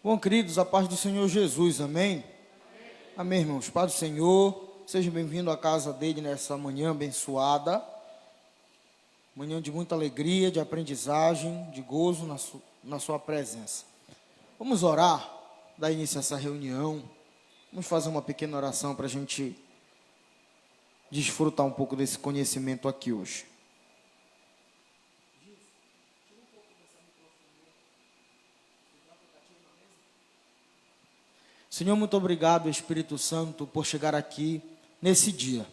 Bom, queridos, a paz do Senhor Jesus, amém? Amém, irmãos. Paz do Senhor, seja bem-vindo à casa dele nessa manhã abençoada, manhã de muita alegria, de aprendizagem, de gozo na sua presença. Vamos orar, dar início a essa reunião, vamos fazer uma pequena oração para a gente desfrutar um pouco desse conhecimento aqui hoje. Senhor, muito obrigado, Espírito Santo, por chegar aqui nesse dia.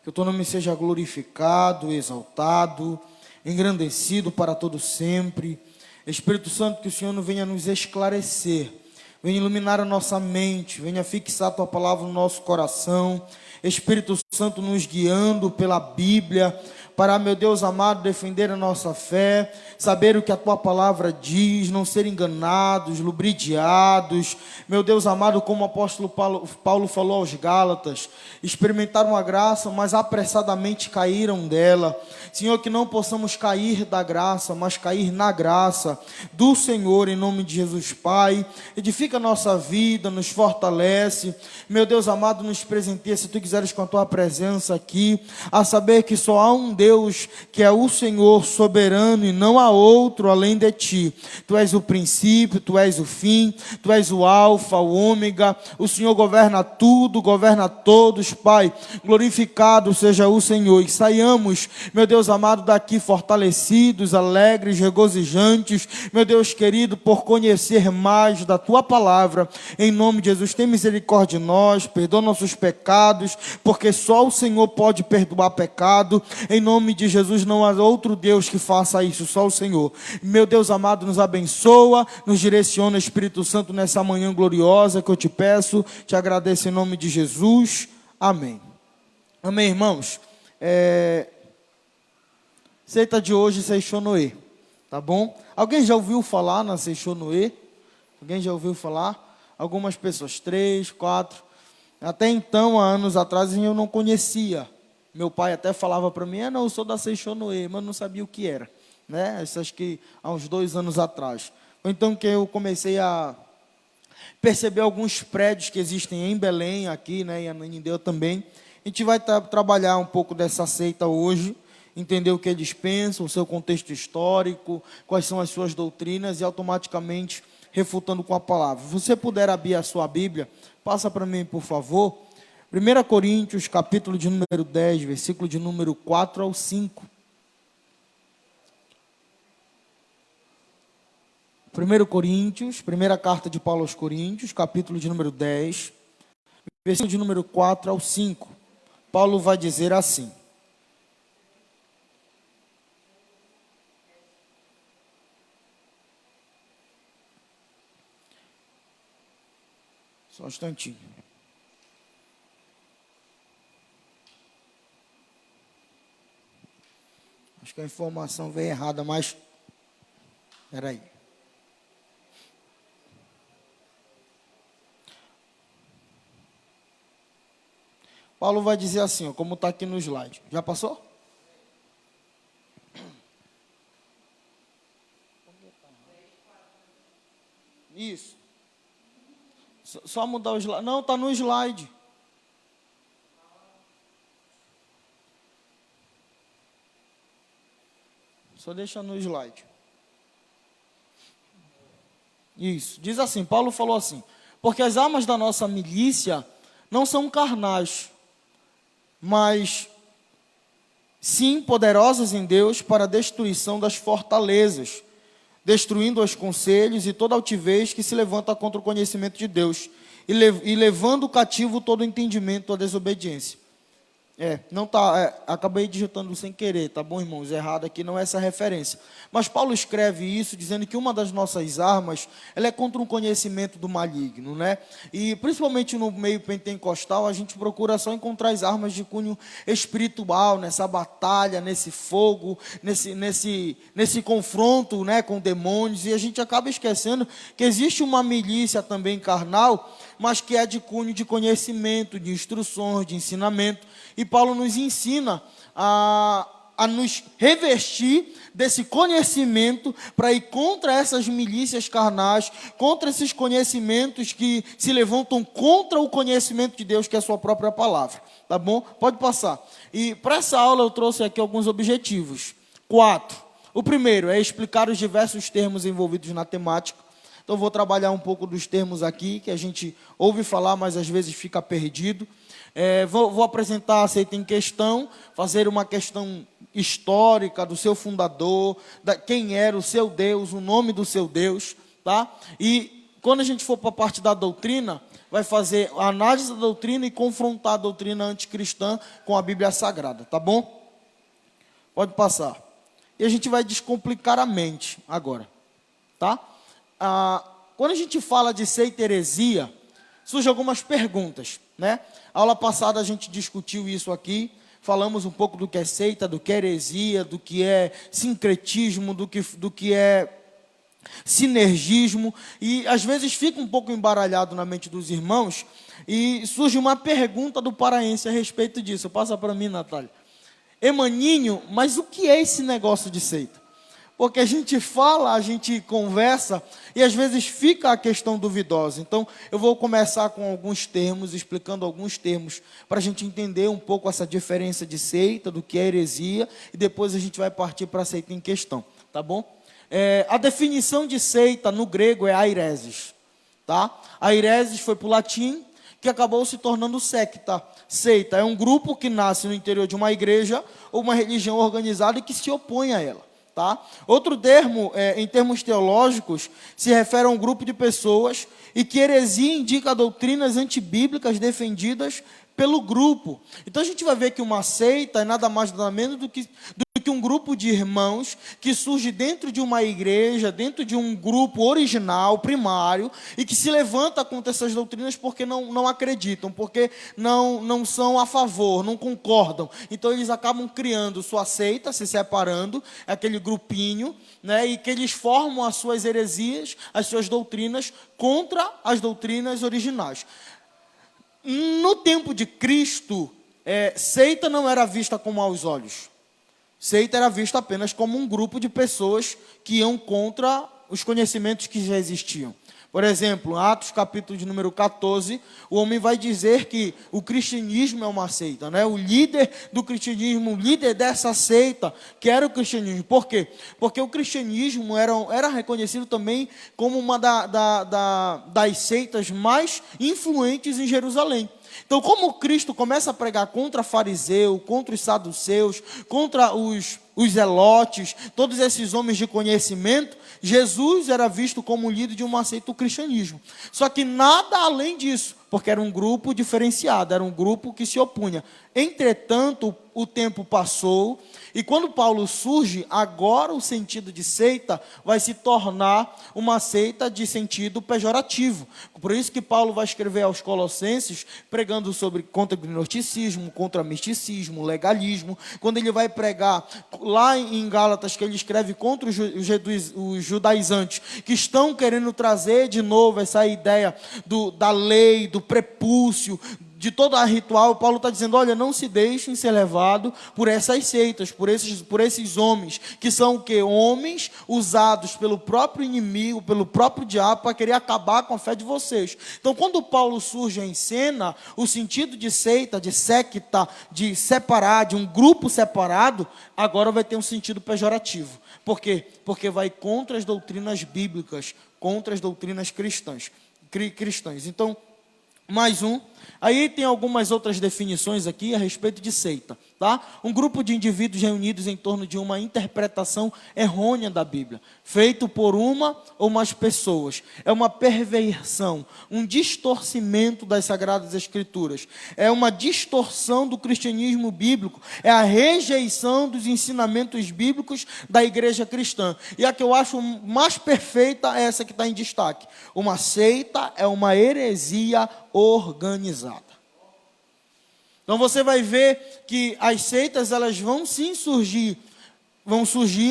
Que o teu nome seja glorificado, exaltado, engrandecido para todo sempre. Espírito Santo, que o Senhor venha nos esclarecer, venha iluminar a nossa mente, venha fixar a tua palavra no nosso coração. Espírito Santo nos guiando pela Bíblia, para, meu Deus amado, defender a nossa fé, saber o que a tua palavra diz, não ser enganados, lubridiados, meu Deus amado, como o apóstolo Paulo falou aos Gálatas, experimentaram a graça, mas apressadamente caíram dela. Senhor, que não possamos cair da graça, mas cair na graça do Senhor, em nome de Jesus, Pai. Edifica a nossa vida, nos fortalece, meu Deus amado, nos presenteia, se tu quiseres, com a tua presença aqui, a saber que só há um Deus, que é o Senhor soberano, e não há outro além de ti. Tu és o princípio, tu és o fim, tu és o alfa, o ômega. O Senhor governa tudo, governa todos, Pai. Glorificado seja o Senhor, e saiamos, meu Deus amado, daqui fortalecidos, alegres, regozijantes, meu Deus querido, por conhecer mais da tua palavra. Em nome de Jesus, tem misericórdia de nós, perdoa nossos pecados, porque só o Senhor pode perdoar pecado. Em nome de Jesus, não há outro Deus que faça isso, só o Senhor. Meu Deus amado, nos abençoa, nos direciona, Espírito Santo, nessa manhã gloriosa que eu te peço, te agradeço em nome de Jesus, amém. Amém, irmãos. Seita de hoje, Seishonoe, tá bom? Alguém já ouviu falar na Seishonoe? Alguém já ouviu falar? Algumas pessoas, 3, 4, até então, há anos atrás, eu não conhecia. Meu pai até falava para mim, não, eu sou da Seishonoe, mas não sabia o que era, né? Isso acho que há uns 2 anos atrás. Então que eu comecei a perceber alguns prédios que existem em Belém, aqui, né, em Ananindeua também. A gente vai trabalhar um pouco dessa seita hoje, entender o que eles pensam, o seu contexto histórico, quais são as suas doutrinas, e automaticamente refutando com a palavra. Se você puder abrir a sua Bíblia, passa para mim, por favor. 1 Coríntios, capítulo de número 10, versículo de número 4 ao 5. 1 Coríntios, primeira carta de Paulo aos Coríntios, capítulo de número 10, versículo de número 4 ao 5. Paulo vai dizer assim: só um instantinho. Acho que a informação veio errada, mas espera aí. Paulo vai dizer assim, ó, como está aqui no slide. Já passou? Isso. Só mudar o slide. Não, está no slide. Só deixa no slide. Isso. Diz assim, Paulo falou assim: porque as armas da nossa milícia não são carnais, mas sim poderosas em Deus para a destruição das fortalezas, destruindo os conselhos e toda altivez que se levanta contra o conhecimento de Deus, e levando cativo todo entendimento à desobediência. Não tá, acabei digitando sem querer, tá bom, irmãos? Errado aqui, não é essa referência. Mas Paulo escreve isso dizendo que uma das nossas armas, ela é contra um conhecimento do maligno, né? E principalmente no meio pentecostal, a gente procura só encontrar as armas de cunho espiritual, nessa batalha, nesse fogo, nesse confronto, né, com demônios, e a gente acaba esquecendo que existe uma milícia também carnal, mas que é de cunho de conhecimento, de instruções, de ensinamento. E Paulo nos ensina a a nos revestir desse conhecimento para ir contra essas milícias carnais, contra esses conhecimentos que se levantam contra o conhecimento de Deus, que é a sua própria palavra. Tá bom? Pode passar. E para essa aula eu trouxe aqui alguns objetivos. 4. O primeiro é explicar os diversos termos envolvidos na temática. Então vou trabalhar um pouco dos termos aqui, que a gente ouve falar, mas às vezes fica perdido. Vou apresentar a seita em questão, fazer uma questão histórica do seu fundador, quem era o seu Deus, o nome do seu Deus, tá? E quando a gente for para a parte da doutrina, vai fazer a análise da doutrina e confrontar a doutrina anticristã com a Bíblia Sagrada, tá bom? Pode passar. E a gente vai descomplicar a mente agora, tá? Quando a gente fala de seita e heresia, surgem algumas perguntas, né? A aula passada a gente discutiu isso aqui, falamos um pouco do que é seita, do que é heresia, do que é sincretismo, do que é sinergismo, e às vezes fica um pouco embaralhado na mente dos irmãos, e surge uma pergunta do paraense a respeito disso. Passa para mim, Natália. Emaninho, mas o que é esse negócio de seita? Porque a gente fala, a gente conversa, e às vezes fica a questão duvidosa. Então, eu vou começar com alguns termos, explicando alguns termos, para a gente entender um pouco essa diferença de seita, do que é heresia, e depois a gente vai partir para a seita em questão, tá bom? A definição de seita no grego é aireses, tá? Aireses foi para o latim, que acabou se tornando secta. Seita é um grupo que nasce no interior de uma igreja, ou uma religião organizada e que se opõe a ela. Tá? Outro termo, em termos teológicos, se refere a um grupo de pessoas e que heresia indica doutrinas antibíblicas defendidas pelo grupo. Então a gente vai ver que uma seita é nada mais nada menos do que um grupo de irmãos que surge dentro de uma igreja, dentro de um grupo original, primário, e que se levanta contra essas doutrinas porque não acreditam, porque não são a favor, não concordam. Então eles acabam criando sua seita, se separando, aquele grupinho, né, e que eles formam as suas heresias, as suas doutrinas, contra as doutrinas originais. No tempo de Cristo, seita não era vista com maus olhos. Seita era vista apenas como um grupo de pessoas que iam contra os conhecimentos que já existiam. Por exemplo, Atos capítulo de número 14, o homem vai dizer que o cristianismo é uma seita, né? O líder do cristianismo, o líder dessa seita, que era o cristianismo. Por quê? Porque o cristianismo era reconhecido também como uma das seitas mais influentes em Jerusalém. Então, como Cristo começa a pregar contra fariseu, contra os saduceus, contra os zelotes, todos esses homens de conhecimento, Jesus era visto como líder de uma seita do cristianismo. Só que nada além disso, porque era um grupo diferenciado, era um grupo que se opunha. Entretanto, o tempo passou, e quando Paulo surge, agora o sentido de seita vai se tornar uma seita de sentido pejorativo. Por isso que Paulo vai escrever aos Colossenses, pregando contra o gnosticismo, contra o misticismo, legalismo. Quando ele vai pregar lá em Gálatas, que ele escreve contra os judaizantes, que estão querendo trazer de novo essa ideia da lei, do prepúcio, de todo a ritual. Paulo está dizendo, olha, não se deixem ser levados por essas seitas, por esses homens, que são o quê? Homens usados pelo próprio inimigo, pelo próprio diabo, para querer acabar com a fé de vocês. Então, quando Paulo surge em cena, o sentido de seita, de secta, de separar, de um grupo separado, agora vai ter um sentido pejorativo. Por quê? Porque vai contra as doutrinas bíblicas, contra as doutrinas cristãs. Então, mais um. Aí tem algumas outras definições aqui a respeito de seita, tá? Um grupo de indivíduos reunidos em torno de uma interpretação errônea da Bíblia, feito por uma ou mais pessoas. É uma perversão, um distorcimento das Sagradas Escrituras. É uma distorção do cristianismo bíblico. É a rejeição dos ensinamentos bíblicos da igreja cristã. E a que eu acho mais perfeita é essa que está em destaque. Uma seita é uma heresia organizada. Então você vai ver que as seitas, elas vão sim surgir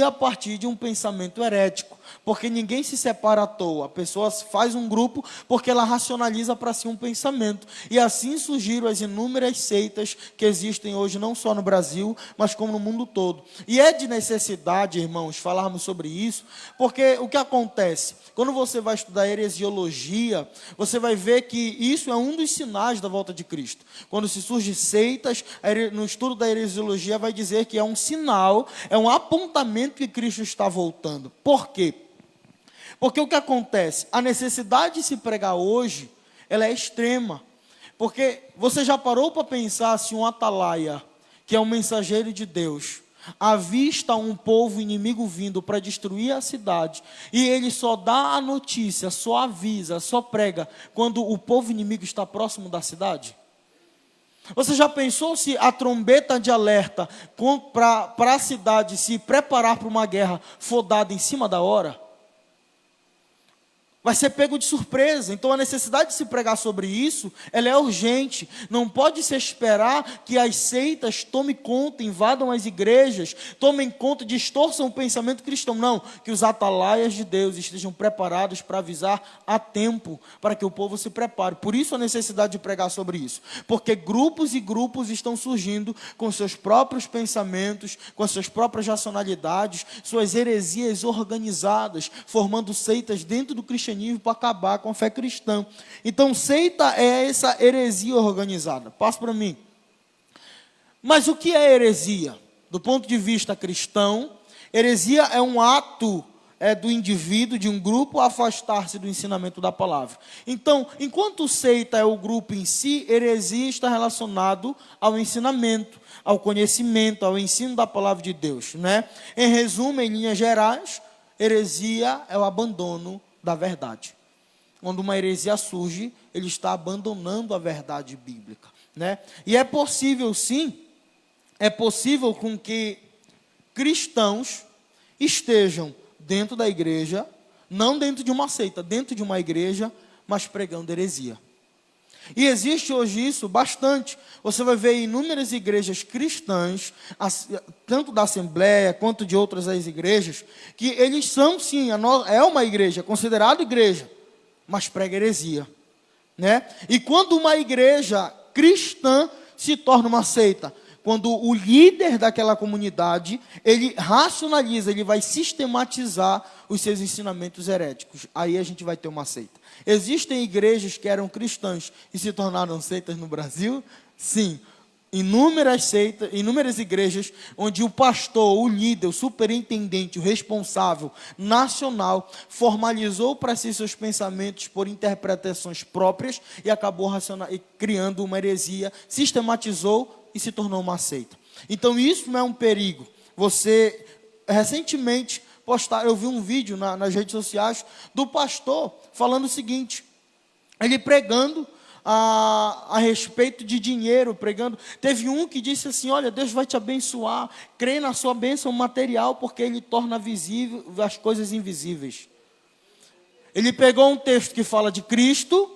a partir de um pensamento herético, porque ninguém se separa à toa. A pessoa faz um grupo porque ela racionaliza para si um pensamento. E assim surgiram as inúmeras seitas que existem hoje, não só no Brasil, mas como no mundo todo. E é de necessidade, irmãos, falarmos sobre isso, porque o que acontece? Quando você vai estudar heresiologia, você vai ver que isso é um dos sinais da volta de Cristo. Quando se surgem seitas, no estudo da heresiologia vai dizer que é um sinal, é um apontamento que Cristo está voltando. Por quê? Porque o que acontece? A necessidade de se pregar hoje, ela é extrema. Porque você já parou para pensar se um atalaia, que é um mensageiro de Deus, avista um povo inimigo vindo para destruir a cidade, e ele só dá a notícia, só avisa, só prega, quando o povo inimigo está próximo da cidade? Você já pensou se a trombeta de alerta para a cidade se preparar para uma guerra for dada em cima da hora? Vai ser pego de surpresa. Então a necessidade de se pregar sobre isso, ela é urgente. Não pode se esperar que as seitas tomem conta, invadam as igrejas, tomem conta, distorçam o pensamento cristão. Não, que os atalaias de Deus estejam preparados para avisar a tempo, para que o povo se prepare. Por isso a necessidade de pregar sobre isso. Porque grupos e grupos estão surgindo com seus próprios pensamentos, com as suas próprias racionalidades, suas heresias organizadas, formando seitas dentro do cristianismo, para acabar com a fé cristã. Então, seita é essa heresia organizada. Passa para mim. Mas o que é heresia? Do ponto de vista cristão, heresia é um ato do indivíduo, de um grupo, afastar-se do ensinamento da palavra. Então, enquanto seita é o grupo em si, heresia está relacionado ao ensinamento, ao conhecimento, ao ensino da palavra de Deus, né? Em resumo, em linhas gerais, heresia é o abandono da verdade. Quando uma heresia surge, ele está abandonando a verdade bíblica, né? E é possível, sim, é possível com que cristãos estejam dentro da igreja, não dentro de uma seita, dentro de uma igreja, mas pregando heresia. E existe hoje isso bastante. Você vai ver inúmeras igrejas cristãs, tanto da Assembleia quanto de outras igrejas, que eles são sim, é uma igreja, considerada igreja, mas prega heresia, né? E quando uma igreja cristã se torna uma seita, quando o líder daquela comunidade, ele racionaliza, ele vai sistematizar os seus ensinamentos heréticos, aí a gente vai ter uma seita. Existem igrejas que eram cristãs e se tornaram seitas no Brasil? Sim. Inúmeras seitas, inúmeras igrejas onde o pastor, o líder, o superintendente, o responsável nacional formalizou para si seus pensamentos por interpretações próprias e acabou criando uma heresia, sistematizou e se tornou uma seita. Então isso não é um perigo. Você recentemente eu vi um vídeo nas redes sociais do pastor falando o seguinte, ele pregando a respeito de dinheiro, pregando. Teve um que disse assim: olha, Deus vai te abençoar, crê na sua bênção material, porque Ele torna visível as coisas invisíveis. Ele pegou um texto que fala de Cristo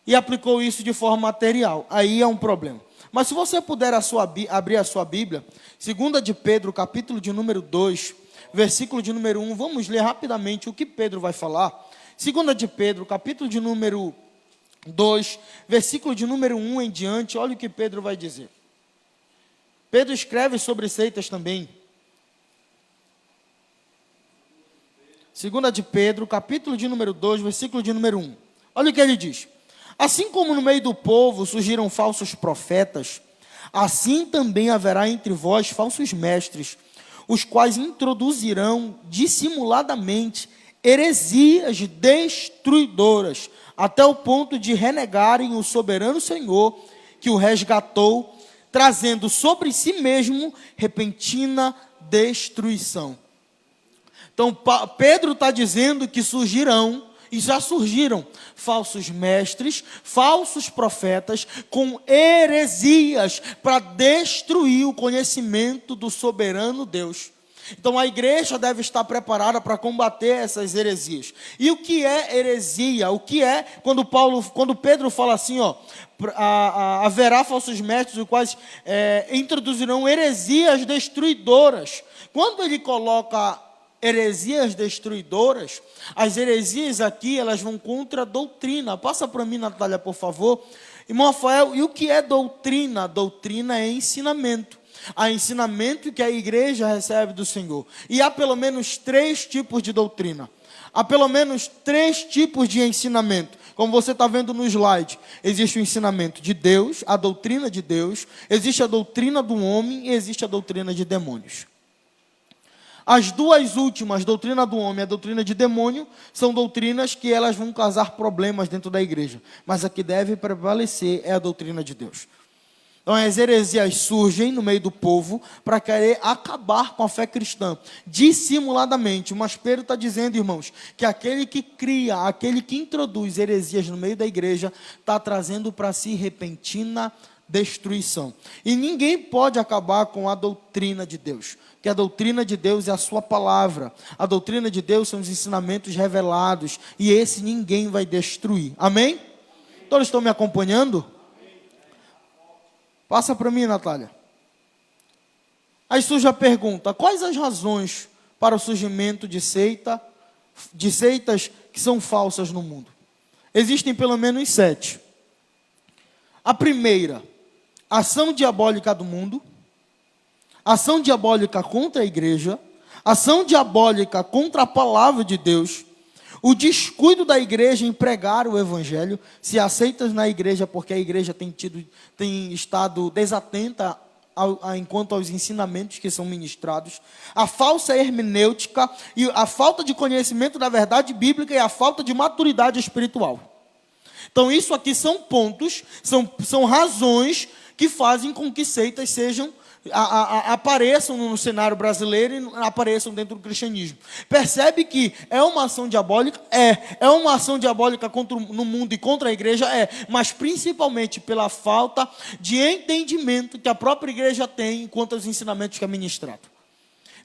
e aplicou isso de forma material. Aí é um problema. Mas se você puder abrir a sua Bíblia, 2 de Pedro, capítulo de número 2, versículo de número 1, vamos ler rapidamente o que Pedro vai falar. 2 de Pedro, capítulo de número 2, versículo de número 1 em diante, olha o que Pedro vai dizer. Pedro escreve sobre seitas também. 2 de Pedro, capítulo de número 2, versículo de número 1. Olha o que ele diz. Assim como no meio do povo surgiram falsos profetas, assim também haverá entre vós falsos mestres, os quais introduzirão dissimuladamente heresias destruidoras, até o ponto de renegarem o soberano Senhor, que o resgatou, trazendo sobre si mesmo repentina destruição. Então, Pedro está dizendo que surgirão, e já surgiram, falsos mestres, falsos profetas, com heresias, para destruir o conhecimento do soberano Deus. Então a igreja deve estar preparada para combater essas heresias. E o que é heresia? O que é, quando Pedro fala assim, haverá falsos mestres, os quais introduzirão heresias destruidoras. Quando ele coloca heresias destruidoras, as heresias aqui, elas vão contra a doutrina. Passa para mim, Natália, por favor. Irmão Rafael, e o que é doutrina? Doutrina é ensinamento. Há ensinamento que a igreja recebe do Senhor. E há pelo menos 3 tipos de doutrina. Há pelo menos 3 tipos de ensinamento. Como você está vendo no slide, existe o ensinamento de Deus, a doutrina de Deus, existe a doutrina do homem e existe a doutrina de demônios. As duas últimas, doutrina do homem e a doutrina de demônio, são doutrinas que elas vão causar problemas dentro da igreja. Mas a que deve prevalecer é a doutrina de Deus. Então as heresias surgem no meio do povo para querer acabar com a fé cristã, dissimuladamente. Mas Pedro está dizendo, irmãos, que aquele que cria, aquele que introduz heresias no meio da igreja, está trazendo para si repentina destruição. E ninguém pode acabar com a doutrina de Deus, que a doutrina de Deus é a sua palavra. A doutrina de Deus são os ensinamentos revelados, e esse ninguém vai destruir. Amém? Todos estão me acompanhando? Passa para mim, Natália. Aí surge a pergunta: quais as razões para o surgimento de seitas que são falsas no mundo? Existem pelo menos 7. A primeira, ação diabólica do mundo, ação diabólica contra a igreja, ação diabólica contra a palavra de Deus, o descuido da igreja em pregar o evangelho, se aceitas na igreja porque a igreja tem estado desatenta enquanto aos ensinamentos que são ministrados, a falsa hermenêutica e a falta de conhecimento da verdade bíblica e a falta de maturidade espiritual. Então isso aqui são pontos, são razões que fazem com que seitas apareçam no cenário brasileiro e apareçam dentro do cristianismo. Percebe que é uma ação diabólica? É uma ação diabólica no mundo e contra a igreja? Mas principalmente pela falta de entendimento que a própria igreja tem quanto aos ensinamentos que é ministrado.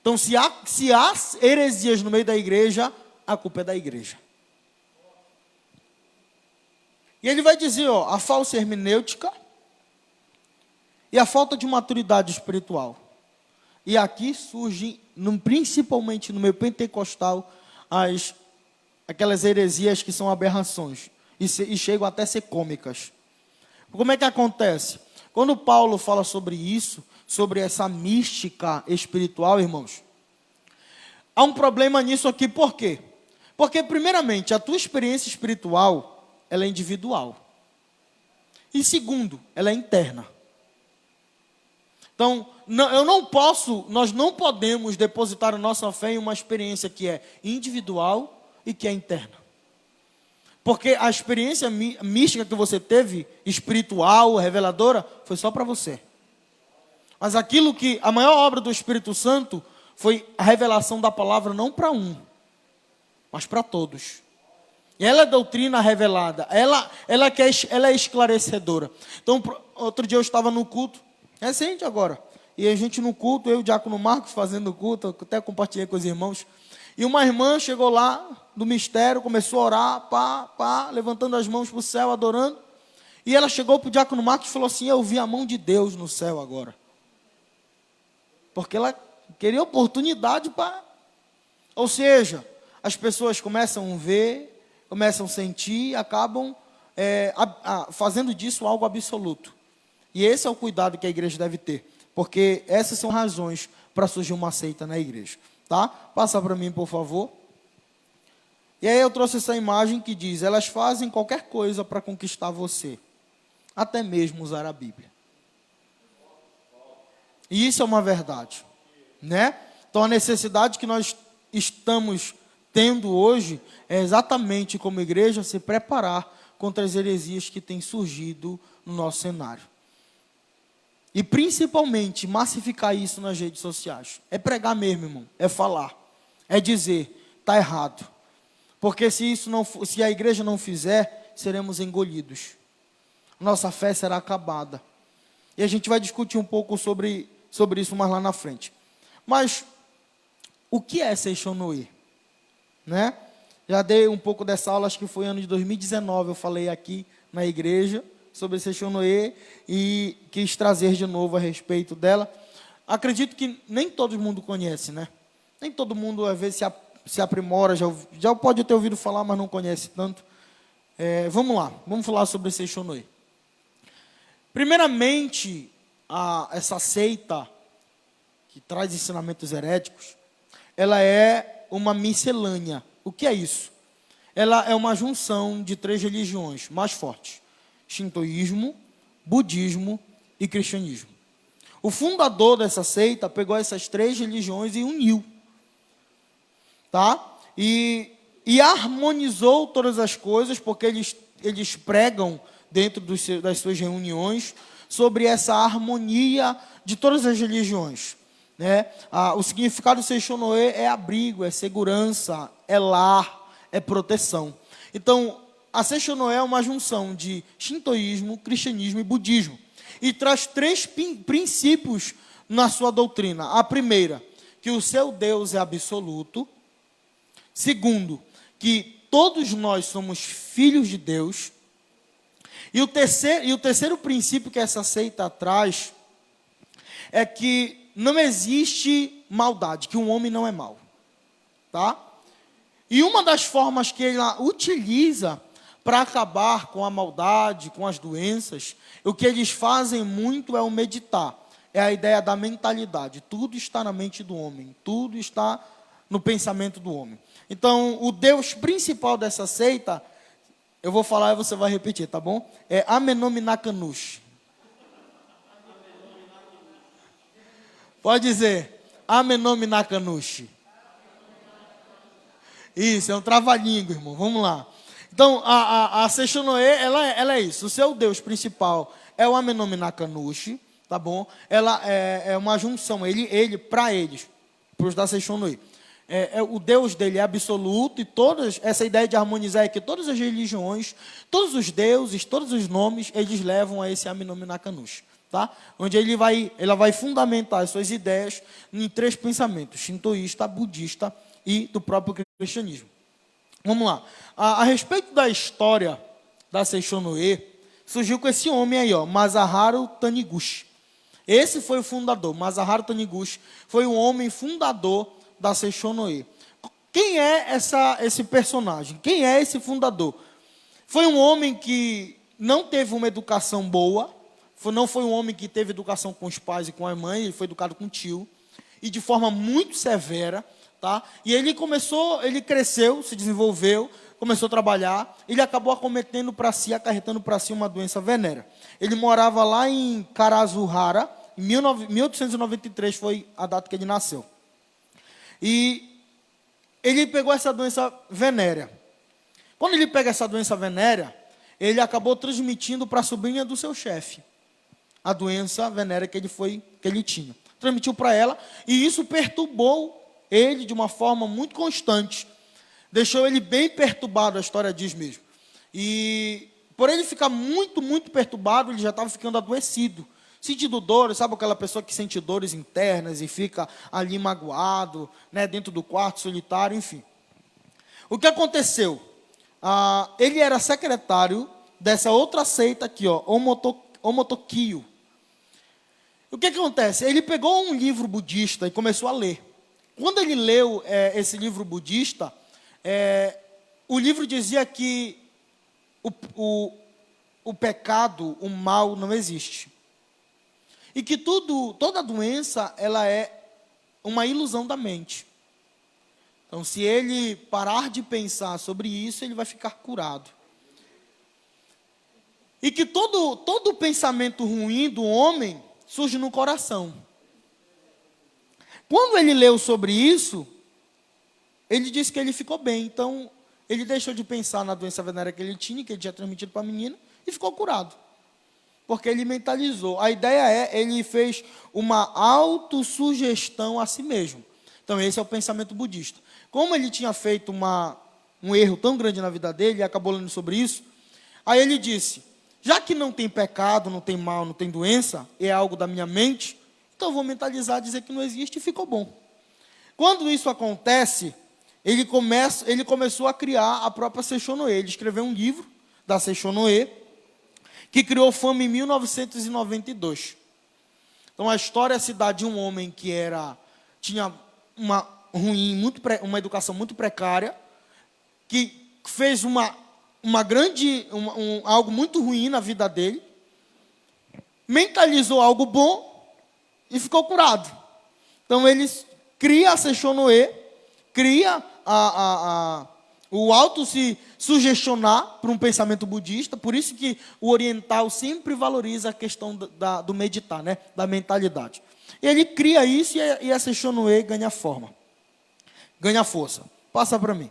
Então, se há heresias no meio da igreja, a culpa é da igreja. E ele vai dizer, a falsa hermenêutica e a falta de maturidade espiritual. E aqui surgem, principalmente no meio pentecostal, aquelas heresias que são aberrações. E chegam até a ser cômicas. Como é que acontece? Quando Paulo fala sobre isso, sobre essa mística espiritual, irmãos, há um problema nisso aqui. Por quê? Porque, primeiramente, a tua experiência espiritual, ela é individual. E segundo, ela é interna. Então, nós não podemos depositar a nossa fé em uma experiência que é individual e que é interna. Porque a experiência mística que você teve, espiritual, reveladora, foi só para você. Mas aquilo que, a maior obra do Espírito Santo, foi a revelação da palavra não para um, mas para todos. E ela é doutrina revelada, ela é esclarecedora. Então, outro dia eu estava no culto, recente agora, e a gente no culto, eu e o diácono Marcos fazendo o culto, eu até compartilhei com os irmãos, e uma irmã chegou lá do mistério, começou a orar, levantando as mãos para o céu, adorando, e ela chegou para o diácono Marcos e falou assim: eu vi a mão de Deus no céu agora, porque ela queria oportunidade para, ou seja, as pessoas começam a ver, começam a sentir, acabam fazendo disso algo absoluto. E esse é o cuidado que a igreja deve ter, porque essas são razões para surgir uma seita na igreja, tá? Passa para mim, por favor. E aí eu trouxe essa imagem que diz: elas fazem qualquer coisa para conquistar você, até mesmo usar a Bíblia. E isso é uma verdade, né? Então a necessidade que nós estamos tendo hoje é exatamente, como igreja, se preparar contra as heresias que têm surgido no nosso cenário. E principalmente massificar isso nas redes sociais. É pregar mesmo, irmão. É falar. É dizer, está errado. Porque se a igreja não fizer, seremos engolidos. Nossa fé será acabada. E a gente vai discutir um pouco sobre isso mais lá na frente. Mas o que é Seixonoe? Né? Já dei um pouco dessa aula, acho que foi ano de 2019, eu falei aqui na igreja sobre Seixonoe e quis trazer de novo a respeito dela. Acredito que nem todo mundo conhece, né? Nem todo mundo, às vezes, se aprimora, já pode ter ouvido falar, mas não conhece tanto. Vamos lá, vamos falar sobre Seishonoe. Primeiramente, essa seita, que traz ensinamentos heréticos, ela é uma miscelânea. O que é isso? Ela é uma junção de 3 religiões mais fortes: shintoísmo, budismo e cristianismo. O fundador dessa seita pegou essas 3 religiões e uniu, tá? E harmonizou todas as coisas, porque eles pregam dentro das suas reuniões sobre essa harmonia de todas as religiões, né? O significado de Seishonoe é abrigo, é segurança, é lar, é proteção. Então, a Seishonoe é uma junção de shintoísmo, cristianismo e budismo, e traz 3 princípios na sua doutrina. A primeira, que o seu Deus é absoluto. Segundo, que todos nós somos filhos de Deus. E o terceiro princípio que essa seita traz é que não existe maldade, que um homem não é mau, tá? E uma das formas que ela utiliza para acabar com a maldade, com as doenças, o que eles fazem muito é o meditar. É a ideia da mentalidade. Tudo está na mente do homem, tudo está no pensamento do homem. Então, o Deus principal dessa seita, eu vou falar e você vai repetir, tá bom? É Amenomi Nakanushi. Pode dizer, Amenomi Nakanushi. Isso, é um trava-língua, irmão. Vamos lá. Então, a Seishonoe, ela é isso. O seu Deus principal é o Amenomi Nakanushi, tá bom? Ela é uma junção, ele para eles, para os da Seishonoe. O Deus dele é absoluto, e essa ideia de harmonizar é que todas as religiões, todos os deuses, todos os nomes, eles levam a esse Amenomi Nakanushi, tá? Onde ela vai fundamentar as suas ideias em 3 pensamentos: shintoísta, budista e do próprio cristianismo. Vamos lá. A respeito da história da Seishonoe, surgiu com esse homem aí, Masaharu Taniguchi. Esse foi o fundador. Masaharu Taniguchi foi o homem fundador da Seishonoe. Quem é esse personagem? Quem é esse fundador? Foi um homem que não teve uma educação boa, não foi um homem que teve educação com os pais e com a mãe, ele foi educado com o tio, e de forma muito severa, tá? E ele cresceu, se desenvolveu, começou a trabalhar, ele acabou acarretando para si uma doença venérea. Ele morava lá em Karazuhara, em 1893 foi a data que ele nasceu. E ele pegou essa doença venérea. Quando ele pega essa doença venérea, ele acabou transmitindo para a sobrinha do seu chefe a doença venérea que ele tinha. Transmitiu para ela, e isso perturbou ele de uma forma muito constante. Deixou ele bem perturbado, a história diz mesmo. E por ele ficar muito, muito perturbado, ele já estava ficando adoecido. Sentindo dores, sabe aquela pessoa que sente dores internas e fica ali magoado, né, dentro do quarto, solitário, enfim. O que aconteceu? Ele era secretário dessa outra seita aqui, Omotokyo. O que acontece? Ele pegou um livro budista e começou a ler. Quando ele leu esse livro budista, o livro dizia que o pecado, o mal não existe. E que toda doença, ela é uma ilusão da mente. Então, se ele parar de pensar sobre isso, ele vai ficar curado. E que todo pensamento ruim do homem surge no coração. Quando ele leu sobre isso, ele disse que ele ficou bem. Então, ele deixou de pensar na doença venérea que ele tinha, que ele tinha transmitido para a menina, e ficou curado. Porque ele mentalizou. A ideia ele fez uma autossugestão a si mesmo. Então, esse é o pensamento budista. Como ele tinha feito um erro tão grande na vida dele, e acabou lendo sobre isso, aí ele disse: já que não tem pecado, não tem mal, não tem doença, é algo da minha mente, então eu vou mentalizar, dizer que não existe, e ficou bom. Quando isso acontece, ele começou a criar a própria Seishonoe. Ele escreveu um livro da Seishonoe, que criou fama em 1992. Então, a história se dá de um homem que tinha ruim, uma educação muito precária, que fez algo muito ruim na vida dele, mentalizou algo bom e ficou curado. Então ele cria a Seishonoe, cria o auto se sugestionar para um pensamento budista. Por isso que o oriental sempre valoriza a questão do meditar, né? Da mentalidade. E ele cria isso e a Seishonoe ganha forma, ganha força. Passa para mim.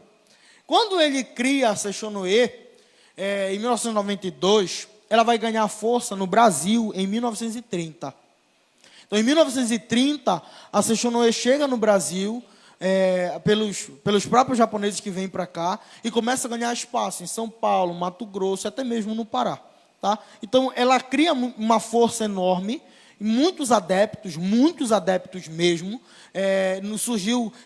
Quando ele cria a Seishonoe, em 1992, ela vai ganhar força no Brasil em 1930. Então, em 1930, a Seishonoe chega no Brasil, pelos próprios japoneses que vêm para cá, e começa a ganhar espaço em São Paulo, Mato Grosso, até mesmo no Pará. Tá? Então, ela cria uma força enorme, muitos adeptos mesmo.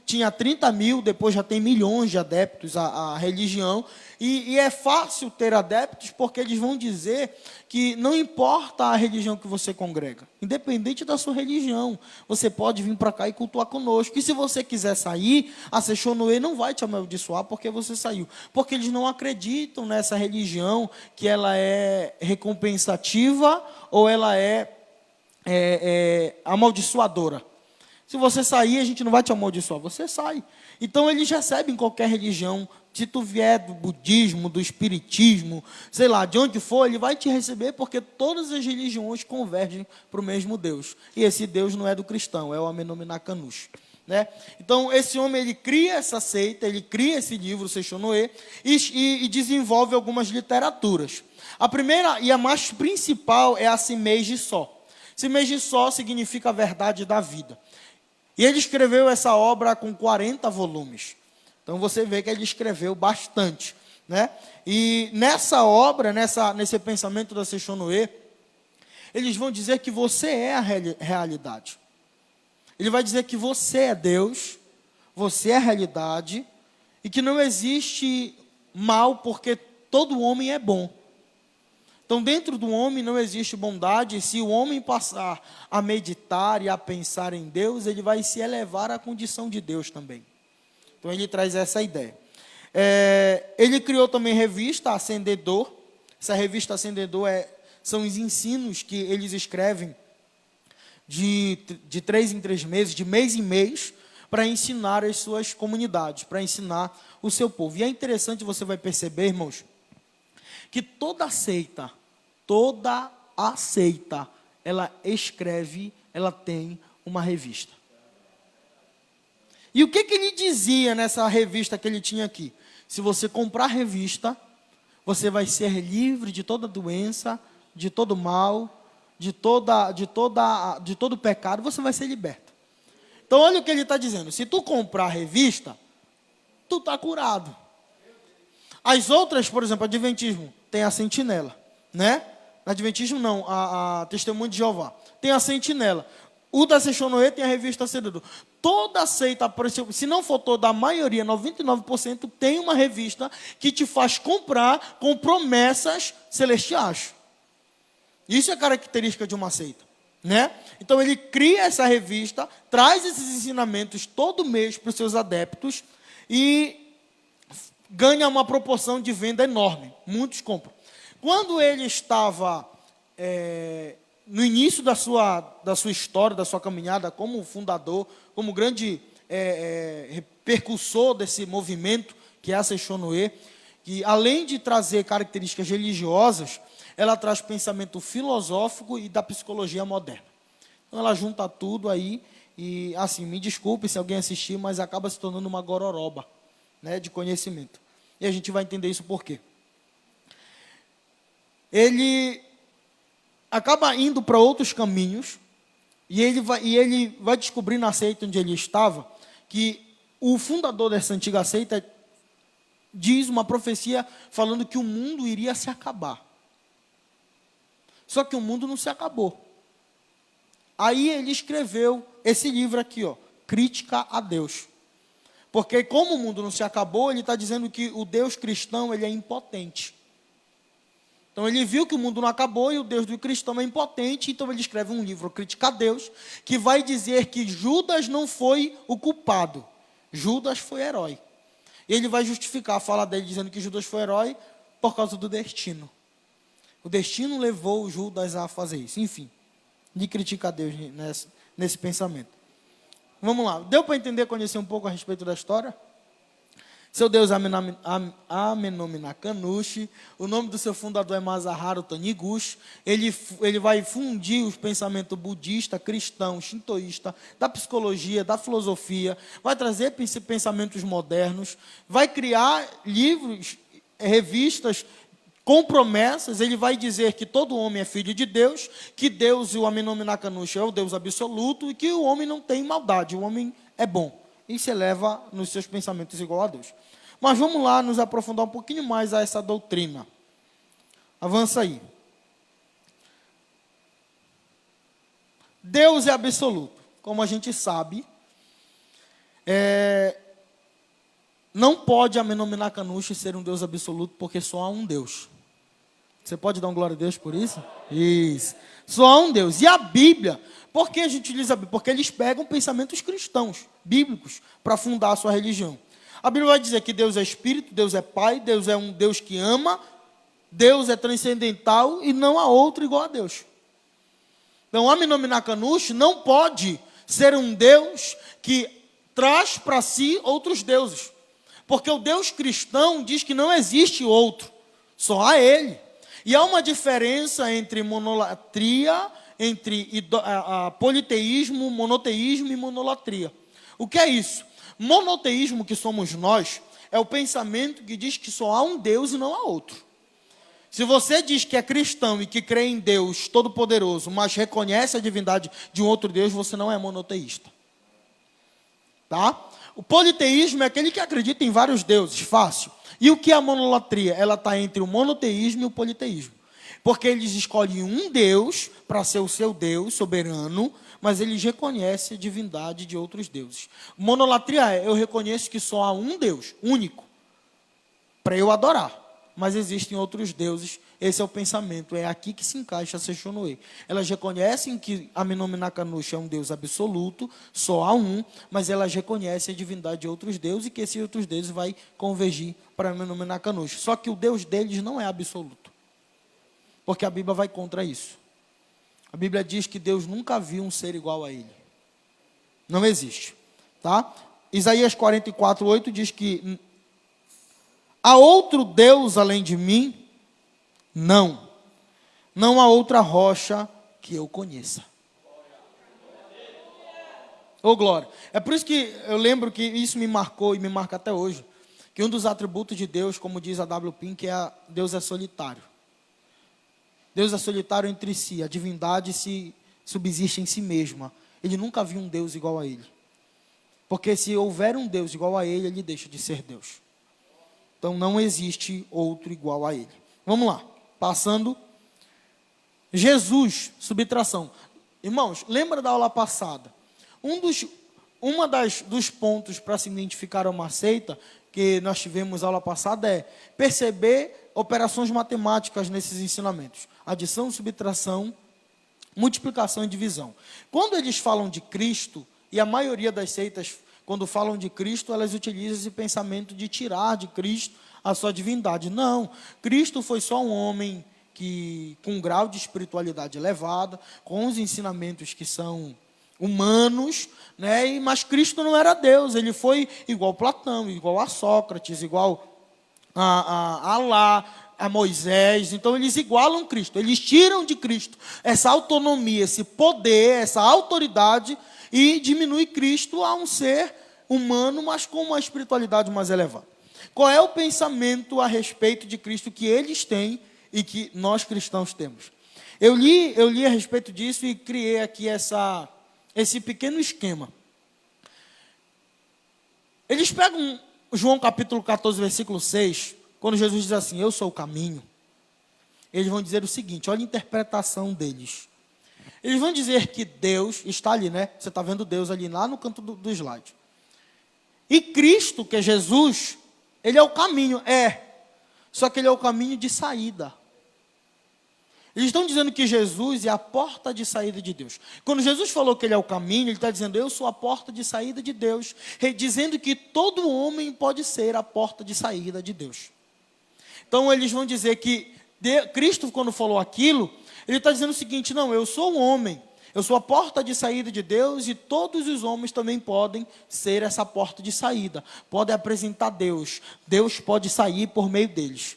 Tinha 30 mil, depois já tem milhões de adeptos à religião. E é fácil ter adeptos, porque eles vão dizer que não importa a religião que você congrega, independente da sua religião, você pode vir para cá e cultuar conosco. E se você quiser sair, a Seishonoe não vai te amaldiçoar porque você saiu. Porque eles não acreditam nessa religião que ela é recompensativa ou ela é amaldiçoadora. Se você sair, a gente não vai te amaldiçoar, você sai. Então eles recebem qualquer religião. Se tu vier do budismo, do espiritismo, sei lá, de onde for, ele vai te receber, porque todas as religiões convergem para o mesmo Deus. E esse Deus não é do cristão, é o Amenominakanushi, né? Então esse homem, ele cria essa seita, ele cria esse livro, Seishonoe, e desenvolve algumas literaturas. A primeira e a mais principal é a Shimeji Só. Shimeji Só significa a verdade da vida. E ele escreveu essa obra com 40 volumes. Então você vê que ele escreveu bastante, né? E nessa obra, nesse pensamento da Seishonoe, eles vão dizer que você é a realidade. Ele vai dizer que você é Deus, você é a realidade, e que não existe mal porque todo homem é bom. Então, dentro do homem não existe bondade. Se o homem passar a meditar e a pensar em Deus, ele vai se elevar à condição de Deus também. Então, ele traz essa ideia. Ele criou também revista Ascendedor. Essa revista Ascendedor são os ensinos que eles escrevem de 3 em 3 meses, de mês em mês, para ensinar as suas comunidades, para ensinar o seu povo. E é interessante, você vai perceber, irmãos, que toda a seita, ela escreve, ela tem uma revista. E o que ele dizia nessa revista que ele tinha aqui? Se você comprar a revista, você vai ser livre de toda doença, de todo mal, de todo pecado, você vai ser liberto. Então olha o que ele está dizendo. Se tu comprar a revista, tu está curado. As outras, por exemplo, Adventismo, tem a Sentinela, né? Adventismo não, a Testemunho de Jeová. Tem a Sentinela. O da Seishonoe tem a revista Ascendedor. Toda seita, se não for toda, a maioria, 99%, tem uma revista que te faz comprar com promessas celestiais. Isso é característica de uma seita, né? Então ele cria essa revista, traz esses ensinamentos todo mês para os seus adeptos e ganha uma proporção de venda enorme. Muitos compram. Quando ele estava no início da sua história, da sua caminhada como fundador, como grande percursor desse movimento, que é a Seishonoe, que além de trazer características religiosas, ela traz pensamento filosófico e da psicologia moderna. Então ela junta tudo aí e, assim, me desculpe se alguém assistir, mas acaba se tornando uma gororoba, né, de conhecimento. E a gente vai entender isso por quê. Ele acaba indo para outros caminhos e ele vai descobrir na seita onde ele estava que o fundador dessa antiga seita diz uma profecia falando que o mundo iria se acabar. Só que o mundo não se acabou. Aí ele escreveu esse livro aqui, ó, Crítica a Deus. Porque como o mundo não se acabou, ele está dizendo que o Deus cristão, ele é impotente. Então ele viu que o mundo não acabou e o Deus do cristão é impotente, então ele escreve um livro, Crítica a Deus, que vai dizer que Judas não foi o culpado. Judas foi herói. E ele vai justificar a fala dele dizendo que Judas foi herói por causa do destino. O destino levou Judas a fazer isso. Enfim, de criticar Deus nesse pensamento. Vamos lá. Deu para entender, conhecer um pouco a respeito da história? Seu Deus é Amenominakanushi. O nome do seu fundador é Masaharu Taniguchi. Ele vai fundir os pensamentos budista, cristão, shintoísta, da psicologia, da filosofia. Vai trazer pensamentos modernos. Vai criar livros, revistas com promessas. Ele vai dizer que todo homem é filho de Deus, que Deus e o Amenominakanushi é o Deus absoluto e que o homem não tem maldade, o homem é bom. E se eleva nos seus pensamentos igual a Deus. Mas vamos lá nos aprofundar um pouquinho mais a essa doutrina. Avança aí. Deus é absoluto. Como a gente sabe, não pode Amenominakanushi ser um Deus absoluto, porque só há um Deus. Você pode dar um glória a Deus por isso? Isso. Só há um Deus. E a Bíblia, por que a gente utiliza a Bíblia? Porque eles pegam pensamentos cristãos, bíblicos, para fundar a sua religião. A Bíblia vai dizer que Deus é Espírito, Deus é Pai, Deus é um Deus que ama, Deus é transcendental e não há outro igual a Deus. Então, Amenominakanushi não pode ser um Deus que traz para si outros deuses. Porque o Deus cristão diz que não existe outro, só há Ele. E há uma diferença entre monolatria, entre politeísmo, monoteísmo e monolatria. O que é isso? Monoteísmo, que somos nós, é o pensamento que diz que só há um Deus e não há outro. Se você diz que é cristão e que crê em Deus Todo-Poderoso, mas reconhece a divindade de um outro Deus, você não é monoteísta. Tá? O politeísmo é aquele que acredita em vários deuses, fácil. E o que é a monolatria? Ela está entre o monoteísmo e o politeísmo. Porque eles escolhem um Deus para ser o seu Deus soberano, mas eles reconhecem a divindade de outros deuses. Monolatria é, eu reconheço que só há um Deus, único, para eu adorar. Mas existem outros deuses, esse é o pensamento, é aqui que se encaixa a Seishonoe. Elas reconhecem que Amenominakanushi é um Deus absoluto, só há um, mas elas reconhecem a divindade de outros deuses e que esses outros deuses vai convergir para Amenominakanushi. Só que o Deus deles não é absoluto, porque a Bíblia vai contra isso. A Bíblia diz que Deus nunca viu um ser igual a ele. Não existe. Tá? Isaías 44:8 diz que há outro Deus além de mim? Não. Não há outra rocha que eu conheça. Ô glória. É por isso que eu lembro que isso me marcou e me marca até hoje. Que um dos atributos de Deus, como diz a W. Pink, Deus é solitário. Deus é solitário entre si. A divindade se subsiste em si mesma. Ele nunca viu um Deus igual a ele. Porque se houver um Deus igual a ele, ele deixa de ser Deus. Então não existe outro igual a ele. Vamos lá. Passando. Jesus, subtração. Irmãos, lembra da aula passada? Dos pontos para se identificar uma seita, que nós tivemos aula passada, é perceber operações matemáticas nesses ensinamentos. Adição, subtração, multiplicação e divisão. Quando eles falam de Cristo, e a maioria das seitas, quando falam de Cristo, elas utilizam esse pensamento de tirar de Cristo a sua divindade. Não, Cristo foi só um homem com um grau de espiritualidade elevada, com os ensinamentos que são humanos, né? Mas Cristo não era Deus, ele foi igual a Platão, igual a Sócrates, igual a Alá, a Moisés. Então eles igualam Cristo, eles tiram de Cristo essa autonomia, esse poder, essa autoridade e diminui Cristo a um ser humano, mas com uma espiritualidade mais elevada. Qual é o pensamento a respeito de Cristo que eles têm e que nós cristãos temos? Eu li a respeito disso e criei aqui esse pequeno esquema. Eles pegam João capítulo 14, versículo 6, quando Jesus diz assim, eu sou o caminho. Eles vão dizer o seguinte, olha a interpretação deles. Eles vão dizer que Deus está ali, né? Você está vendo Deus ali lá no canto do slide. E Cristo, que é Jesus, ele é o caminho, só que ele é o caminho de saída. Eles estão dizendo que Jesus é a porta de saída de Deus. Quando Jesus falou que ele é o caminho, ele está dizendo, eu sou a porta de saída de Deus, dizendo que todo homem pode ser a porta de saída de Deus. Então eles vão dizer que Cristo, quando falou aquilo, ele está dizendo o seguinte, não, eu sou um homem, eu sou a porta de saída de Deus, e todos os homens também podem ser essa porta de saída, podem apresentar Deus, Deus pode sair por meio deles.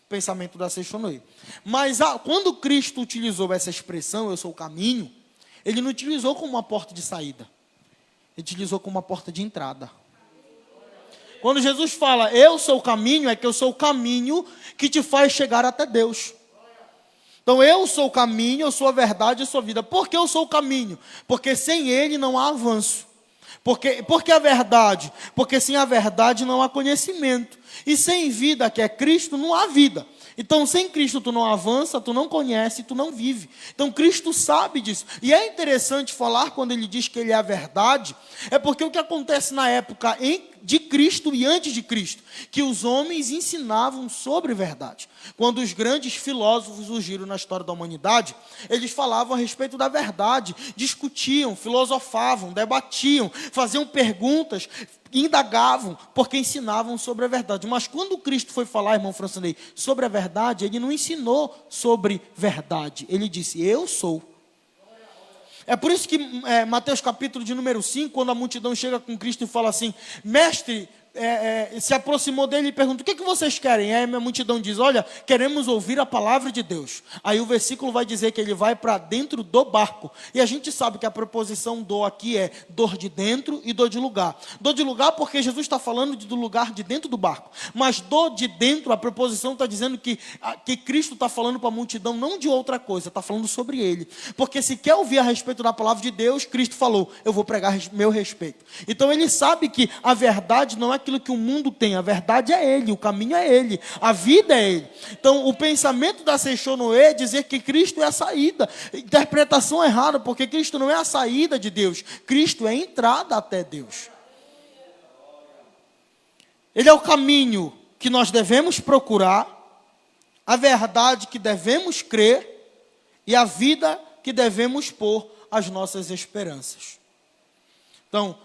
Pensamento da Seixonoe. Mas quando Cristo utilizou essa expressão, eu sou o caminho, ele não utilizou como uma porta de saída, ele utilizou como uma porta de entrada. Quando Jesus fala, eu sou o caminho, é que eu sou o caminho que te faz chegar até Deus. Então eu sou o caminho, eu sou a verdade, eu sou a vida. Por que eu sou o caminho? Porque sem ele não há avanço. Porque a verdade? Porque sem a verdade não há conhecimento. E sem vida, que é Cristo, não há vida. Então, sem Cristo tu não avança, tu não conhece, tu não vive. Então, Cristo sabe disso. E é interessante falar quando ele diz que ele é a verdade, é porque o que acontece na época de Cristo e antes de Cristo, que os homens ensinavam sobre verdade. Quando os grandes filósofos surgiram na história da humanidade, eles falavam a respeito da verdade, discutiam, filosofavam, debatiam, faziam perguntas, indagavam, porque ensinavam sobre a verdade. Mas quando Cristo foi falar, irmão Francinei, sobre a verdade, ele não ensinou sobre verdade. Ele disse, eu sou. É por isso que Mateus capítulo de número 5, quando a multidão chega com Cristo e fala assim, mestre, se aproximou dele e pergunta, o que vocês querem? Aí a multidão diz, olha, queremos ouvir a palavra de Deus. Aí o versículo vai dizer que ele vai para dentro do barco. E a gente sabe que a preposição do aqui é dor de dentro e dor de lugar. Dor de lugar porque Jesus está falando do lugar de dentro do barco. Mas dor de dentro, a preposição está dizendo que Cristo está falando para a multidão não de outra coisa, está falando sobre ele. Porque se quer ouvir a respeito da palavra de Deus, Cristo falou, eu vou pregar meu respeito. Então ele sabe que a verdade não é aquilo que o mundo tem, a verdade é ele, o caminho é ele, a vida é ele. Então o pensamento da Seixonoe é dizer que Cristo é a saída, interpretação errada, porque Cristo não é a saída de Deus, Cristo é a entrada até Deus. Ele é o caminho que nós devemos procurar, a verdade que devemos crer e a vida que devemos pôr as nossas esperanças. Então,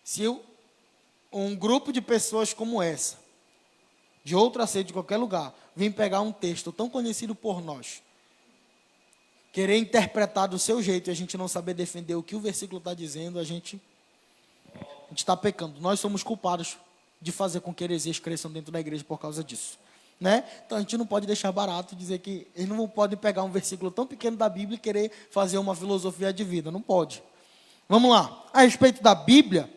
se um grupo de pessoas como essa, de outra sede de qualquer lugar, vem pegar um texto tão conhecido por nós, querer interpretar do seu jeito e a gente não saber defender o que o versículo está dizendo, a gente está pecando. Nós somos culpados de fazer com que heresias cresçam dentro da igreja por causa disso. Né? Então a gente não pode deixar barato dizer que eles não podem pegar um versículo tão pequeno da Bíblia e querer fazer uma filosofia de vida. Não pode. Vamos lá. A respeito da Bíblia,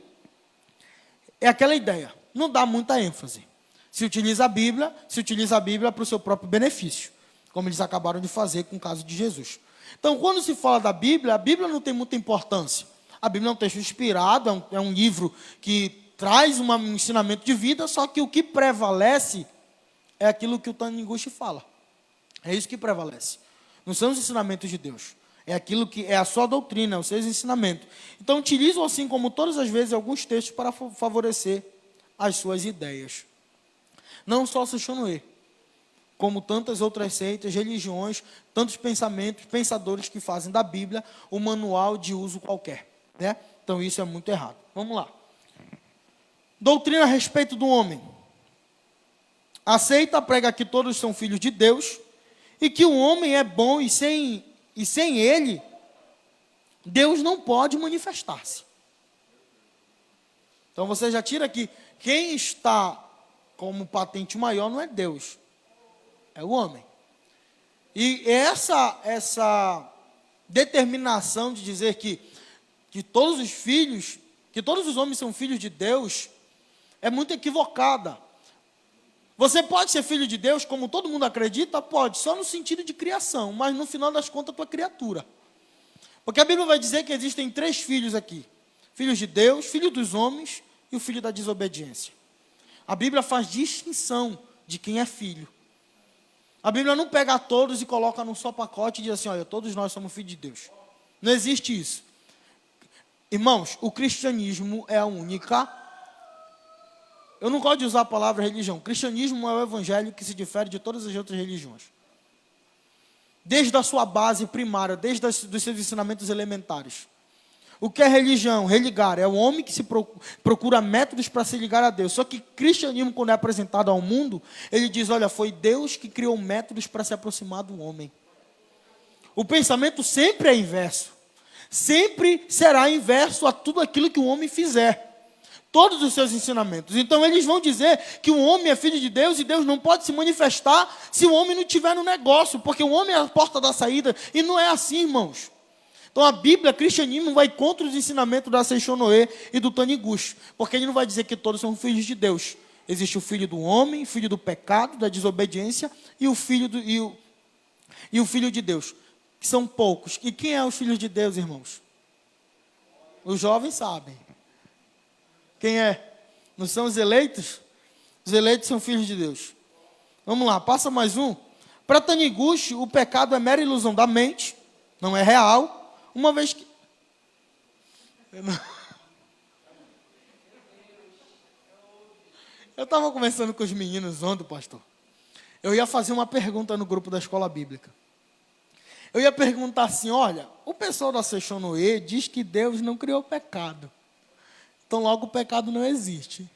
é aquela ideia, não dá muita ênfase. Se utiliza a Bíblia para o seu próprio benefício, como eles acabaram de fazer com o caso de Jesus. Então, quando se fala da Bíblia, a Bíblia não tem muita importância. A Bíblia é um texto inspirado, é um livro que traz um ensinamento de vida, só que o que prevalece é aquilo que o Taniguchi fala. É isso que prevalece. Não são os ensinamentos de Deus. É aquilo que é a sua doutrina, os seus ensinamentos. Então, utilizam, assim como todas as vezes, alguns textos para favorecer as suas ideias. Não só o Seixonoe, como tantas outras seitas, religiões, tantos pensamentos, pensadores que fazem da Bíblia o manual de uso qualquer. Né? Então, isso é muito errado. Vamos lá. Doutrina a respeito do homem. Aceita, prega que todos são filhos de Deus e que o homem é bom e sem ele, Deus não pode manifestar-se. Então você já tira aqui, quem está como patente maior não é Deus, é o homem. E essa determinação de dizer que todos os filhos, que todos os homens são filhos de Deus, é muito equivocada. Você pode ser filho de Deus, como todo mundo acredita? Pode, só no sentido de criação, mas no final das contas, tua criatura. Porque a Bíblia vai dizer que existem 3 filhos aqui: filhos de Deus, filho dos homens e o filho da desobediência. A Bíblia faz distinção de quem é filho. A Bíblia não pega todos e coloca num só pacote e diz assim, olha, todos nós somos filhos de Deus. Não existe isso. Irmãos, o cristianismo é a única... Eu não gosto de usar a palavra religião. O cristianismo é o evangelho que se difere de todas as outras religiões. desde a sua base primária, desde os seus ensinamentos elementares. O que é religião? Religar. É o homem que se procura métodos para se ligar a Deus. Só que cristianismo, quando é apresentado ao mundo, ele diz, olha, foi Deus que criou métodos para se aproximar do homem. O pensamento sempre é inverso. Sempre será inverso a tudo aquilo que o homem fizer. Todos os seus ensinamentos. Então eles vão dizer que o homem é filho de Deus e Deus não pode se manifestar se o homem não estiver no negócio, porque o homem é a porta da saída. E não é assim, irmãos. Então a Bíblia, o cristianismo, vai contra os ensinamentos da Seixonoe e do Taniguchi, porque ele não vai dizer que todos são filhos de Deus. Existe o filho do homem, filho do pecado, da desobediência, e o filho de Deus, que são poucos. E quem é os filhos de Deus, irmãos? Os jovens sabem. Quem é? Não são os eleitos? Os eleitos são filhos de Deus. Vamos lá, passa mais um. Para Taniguchi, o pecado é mera ilusão da mente, não é real. Uma vez que... Eu estava conversando com os meninos ontem, pastor. Eu ia fazer uma pergunta no grupo da escola bíblica. Eu ia perguntar assim, olha, o pessoal da Seixonoe diz que Deus não criou pecado. Então logo o pecado não existe.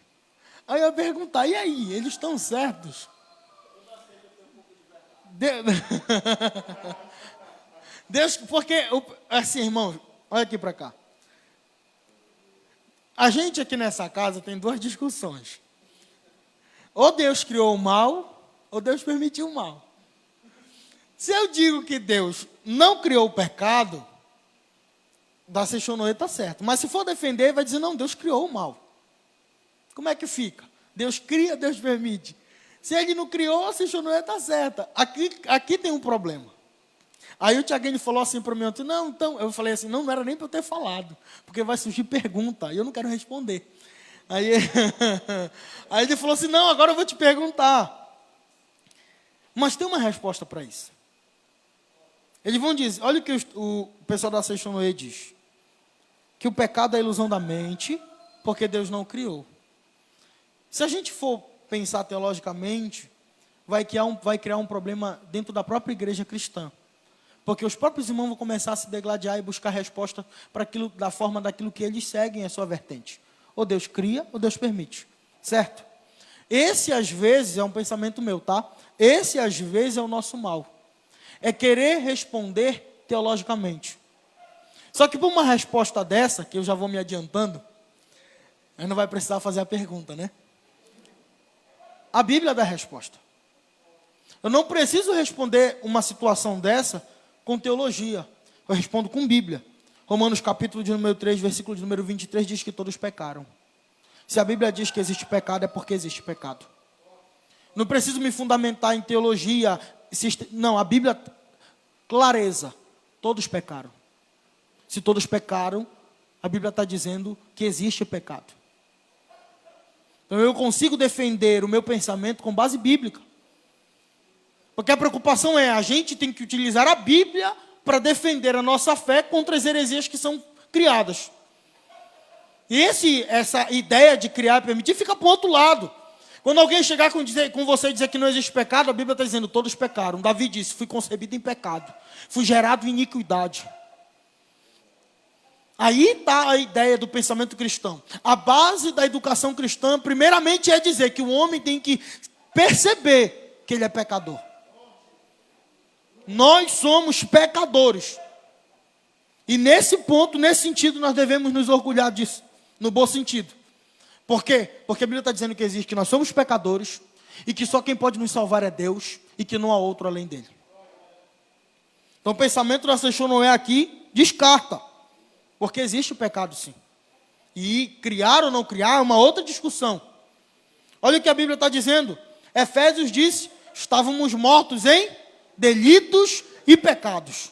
Aí eu ia perguntar, e aí, eles estão certos? Deus, porque, assim, irmãos, olha aqui para cá. A gente aqui nessa casa tem duas discussões. Ou Deus criou o mal, ou Deus permitiu o mal. Se eu digo que Deus não criou o pecado, da Seixonoe está certo. Mas se for defender, vai dizer, não, Deus criou o mal. Como é que fica? Deus cria, Deus permite. Se ele não criou, a Seixonoe está certa. Aqui tem um problema. Aí o Tiaguinho falou assim para mim ontem, não, então, eu falei assim, não era nem para eu ter falado, porque vai surgir pergunta, e eu não quero responder. Aí, aí ele falou assim, não, agora eu vou te perguntar. Mas tem uma resposta para isso. Eles vão dizer, olha o que o pessoal da Seixonoe diz, que o pecado é a ilusão da mente, porque Deus não criou. Se a gente for pensar teologicamente, vai criar um problema dentro da própria igreja cristã. Porque os próprios irmãos vão começar a se degladiar e buscar resposta para aquilo, da forma daquilo que eles seguem a sua vertente. Ou Deus cria, ou Deus permite. Certo? Esse, às vezes, é um pensamento meu, tá? Esse, às vezes, é o nosso mal. É querer responder teologicamente. Só que por uma resposta dessa, que eu já vou me adiantando, aí não vai precisar fazer a pergunta, né? A Bíblia dá a resposta. Eu não preciso responder uma situação dessa com teologia. Eu respondo com Bíblia. Romanos capítulo de número 3, versículo de número 23, diz que todos pecaram. Se a Bíblia diz que existe pecado, é porque existe pecado. Não preciso me fundamentar em teologia. Não, a Bíblia, clareza. Todos pecaram. Se todos pecaram, a Bíblia está dizendo que existe pecado. Então eu consigo defender o meu pensamento com base bíblica. Porque a preocupação é, a gente tem que utilizar a Bíblia para defender a nossa fé contra as heresias que são criadas. E essa ideia de criar e permitir fica para o outro lado. Quando alguém chegar com você e dizer que não existe pecado, a Bíblia está dizendo, todos pecaram. Davi disse, fui concebido em pecado, fui gerado em iniquidade. Aí está a ideia do pensamento cristão. A base da educação cristã, primeiramente, é dizer que o homem tem que perceber que ele é pecador. Nós somos pecadores. E nesse ponto, nesse sentido, nós devemos nos orgulhar disso. No bom sentido. Por quê? Porque a Bíblia está dizendo que nós somos pecadores e que só quem pode nos salvar é Deus e que não há outro além dele. Então o pensamento da Seixonoe aqui descarta. Porque existe o pecado sim. E criar ou não criar é uma outra discussão. Olha o que a Bíblia está dizendo. Efésios diz, estávamos mortos em delitos e pecados.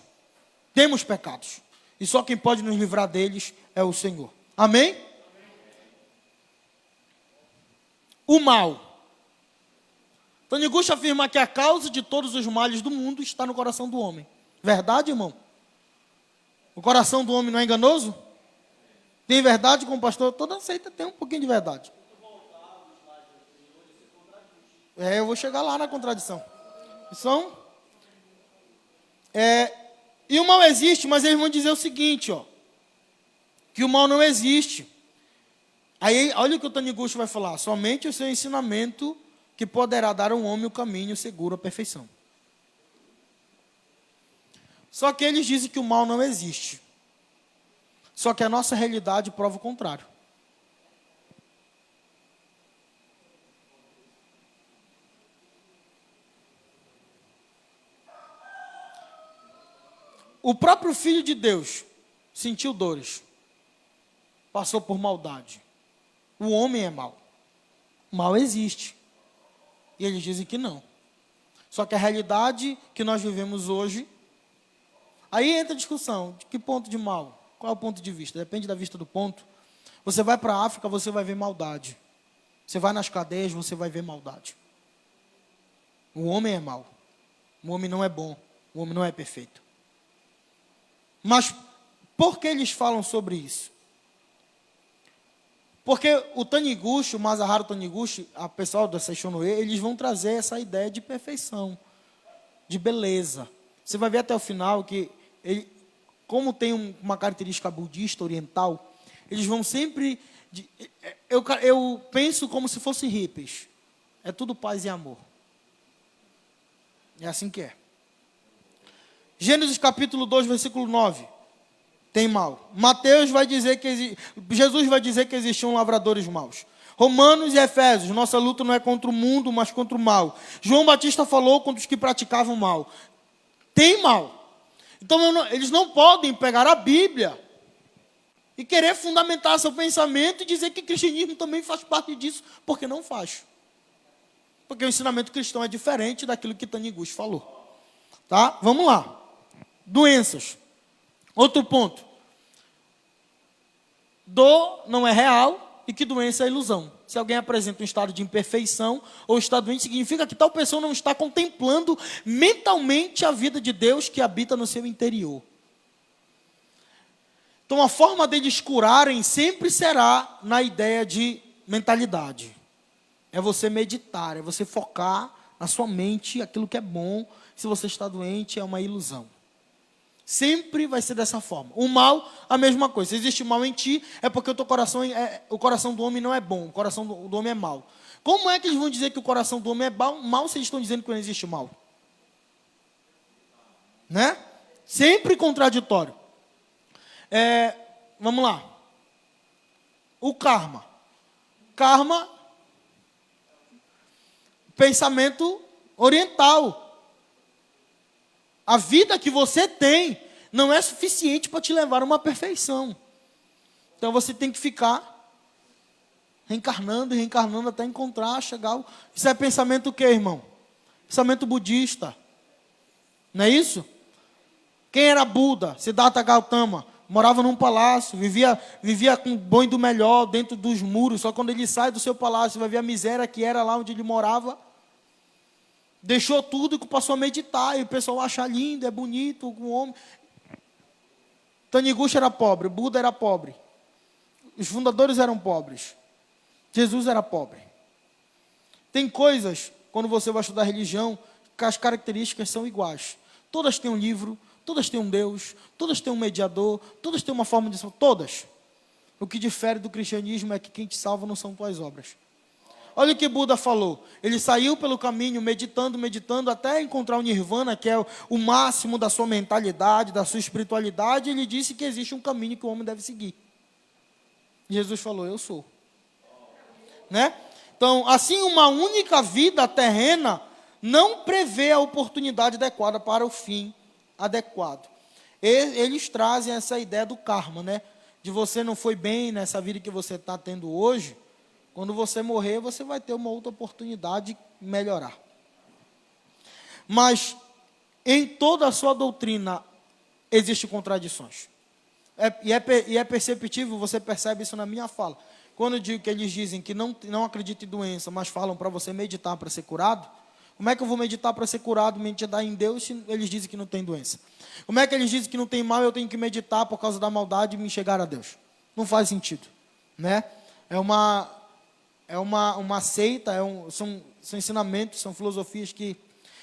Temos pecados. E só quem pode nos livrar deles é o Senhor. Amém? O mal. Taniguchi afirma que a causa de todos os males do mundo está no coração do homem. Verdade, irmão? O coração do homem não é enganoso? Tem verdade com o pastor? Toda seita tem um pouquinho de verdade. Eu vou chegar lá na contradição. E o mal existe, mas eles vão dizer o seguinte, ó, que o mal não existe. Aí, olha o que o Taniguchi vai falar. Somente o seu ensinamento que poderá dar ao homem o caminho seguro à perfeição. Só que eles dizem que o mal não existe. Só que a nossa realidade prova o contrário. O próprio Filho de Deus sentiu dores. Passou por maldade. O homem é mau. O mal existe. E eles dizem que não. Só que a realidade que nós vivemos hoje, aí entra a discussão, de que ponto de mal? Qual é o ponto de vista? Depende da vista do ponto. Você vai para a África, você vai ver maldade. Você vai nas cadeias, você vai ver maldade. O homem é mau. O homem não é bom. O homem não é perfeito. Mas por que eles falam sobre isso? Porque o Taniguchi, o Masaharu Taniguchi, a pessoal da Seishonoe, eles vão trazer essa ideia de perfeição, de beleza. Você vai ver até o final que, como tem uma característica budista, oriental, eles vão sempre... Eu penso como se fossem hippies. É tudo paz e amor. É assim que é. Gênesis capítulo 2, versículo 9. Tem mal. Mateus vai dizer que Jesus vai dizer que existiam lavradores maus. Romanos e Efésios, nossa luta não é contra o mundo, mas contra o mal. João Batista falou contra os que praticavam mal. Tem mal. Então eles não podem pegar a Bíblia e querer fundamentar seu pensamento e dizer que o cristianismo também faz parte disso, porque não faz. Porque o ensinamento cristão é diferente daquilo que Taniguchi falou. Tá? Vamos lá. Doenças. Outro ponto. Dor não é real e que doença é ilusão. Se alguém apresenta um estado de imperfeição ou estado doente, significa que tal pessoa não está contemplando mentalmente a vida de Deus que habita no seu interior. Então a forma deles curarem sempre será na ideia de mentalidade. É você meditar, é você focar na sua mente aquilo que é bom. Se você está doente, é uma ilusão. Sempre vai ser dessa forma. O mal, a mesma coisa. Se existe mal em ti, é porque o coração do homem não é bom. O coração do homem é mau. Como é que eles vão dizer que o coração do homem é mau se eles estão dizendo que não existe mal? Né? Sempre contraditório. Vamos lá. O karma. Karma, pensamento oriental. A vida que você tem não é suficiente para te levar a uma perfeição. Então você tem que ficar reencarnando e reencarnando até encontrar, chegar. Isso é pensamento o quê, irmão? Pensamento budista. Não é isso? Quem era Buda? Siddhartha Gautama. Morava num palácio, vivia com o bom e do melhor dentro dos muros. Só quando ele sai do seu palácio, vai ver a miséria que era lá onde ele morava. Deixou tudo e passou a meditar. E o pessoal acha lindo, é bonito, o homem. Taniguchi era pobre, Buda era pobre. Os fundadores eram pobres. Jesus era pobre. Tem coisas, quando você vai estudar religião, que as características são iguais. Todas têm um livro, todas têm um Deus, todas têm um mediador, todas têm uma forma de... Todas. O que difere do cristianismo é que quem te salva não são tuas obras. Olha o que Buda falou. Ele saiu pelo caminho, meditando, até encontrar o nirvana, que é o máximo da sua mentalidade, da sua espiritualidade. Ele disse que existe um caminho que o homem deve seguir. Jesus falou, eu sou. Né? Então, assim, uma única vida terrena não prevê a oportunidade adequada para o fim adequado. Eles trazem essa ideia do karma, né? De você não foi bem nessa vida que você está tendo hoje. Quando você morrer, você vai ter uma outra oportunidade de melhorar. Mas, em toda a sua doutrina, existem contradições. E é perceptível, você percebe isso na minha fala. Quando eu digo que eles dizem que não acreditam em doença, mas falam para você meditar para ser curado, como é que eu vou meditar para ser curado, meditar em Deus, se eles dizem que não tem doença? Como é que eles dizem que não tem mal, eu tenho que meditar por causa da maldade e me chegar a Deus? Não faz sentido. Né? É uma seita, são ensinamentos, são filosofias que...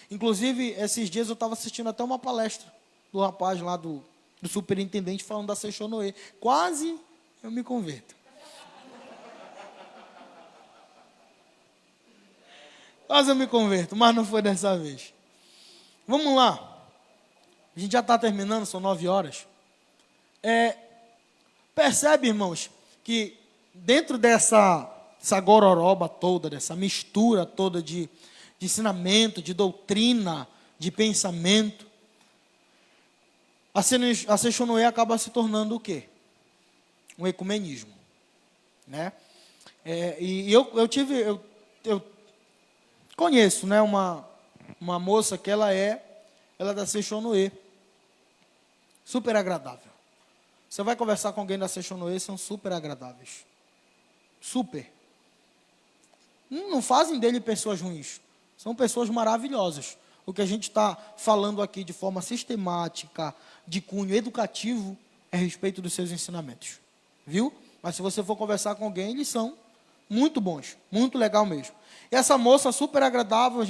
Inclusive, esses dias eu estava assistindo até uma palestra do rapaz lá do superintendente falando da Seixonoe. Quase eu me converto. Quase eu me converto, mas não foi dessa vez. Vamos lá. A gente já está terminando, são 9 horas. Percebe, irmãos, que dentro dessa gororoba toda, dessa mistura toda de ensinamento, de doutrina, de pensamento, a Seixonoe acaba se tornando o quê? Um ecumenismo, né? E eu conheço, né, uma moça que ela é da Seixonoe, super agradável. Você vai conversar com alguém da Seixonoe, são super agradáveis, super. Não fazem dele pessoas ruins, são pessoas maravilhosas. O que a gente está falando aqui de forma sistemática, de cunho educativo, é a respeito dos seus ensinamentos, viu? Mas se você for conversar com alguém, eles são muito bons, muito legal mesmo. E essa moça super agradável,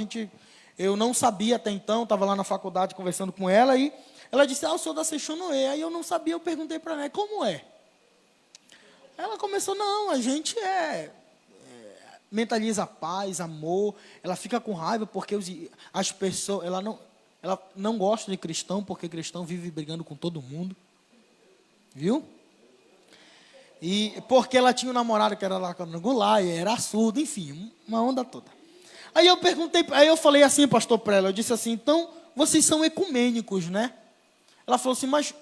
eu não sabia até então, estava lá na faculdade conversando com ela, e ela disse, eu sou da Seixonoe. Aí eu não sabia, eu perguntei para ela, como é? Ela começou, não, a gente mentaliza paz, amor, ela fica com raiva porque as pessoas, ela não gosta de cristão, porque cristão vive brigando com todo mundo, viu? E porque ela tinha um namorado que era lá quadrangular, e era surdo, enfim, uma onda toda. Aí eu falei assim, pastor, para ela, eu disse assim, então, vocês são ecumênicos, né? Ela falou assim, mas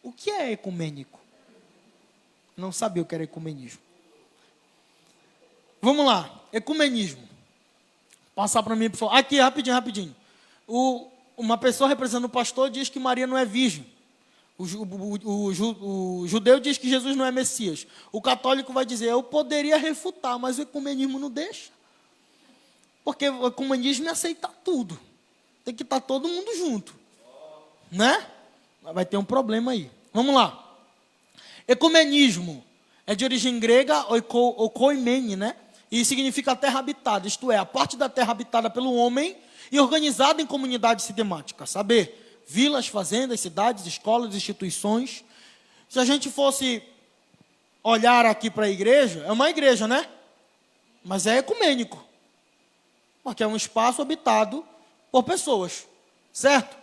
o que é ecumênico? Não sabia o que era ecumenismo. Vamos lá, ecumenismo. Passar para mim, por favor. Aqui, rapidinho. Uma pessoa representando o pastor diz que Maria não é virgem. O judeu diz que Jesus não é Messias. O católico vai dizer, eu poderia refutar, mas o ecumenismo não deixa. Porque o ecumenismo é aceitar tudo. Tem que estar todo mundo junto. Né? Vai ter um problema aí. Vamos lá. Ecumenismo é de origem grega, oikoimene, né? E significa terra habitada, isto é, a parte da terra habitada pelo homem e organizada em comunidades sistemáticas. Saber, vilas, fazendas, cidades, escolas, instituições. Se a gente fosse olhar aqui para a igreja, é uma igreja, né? Mas é ecumênico. Porque é um espaço habitado por pessoas, certo?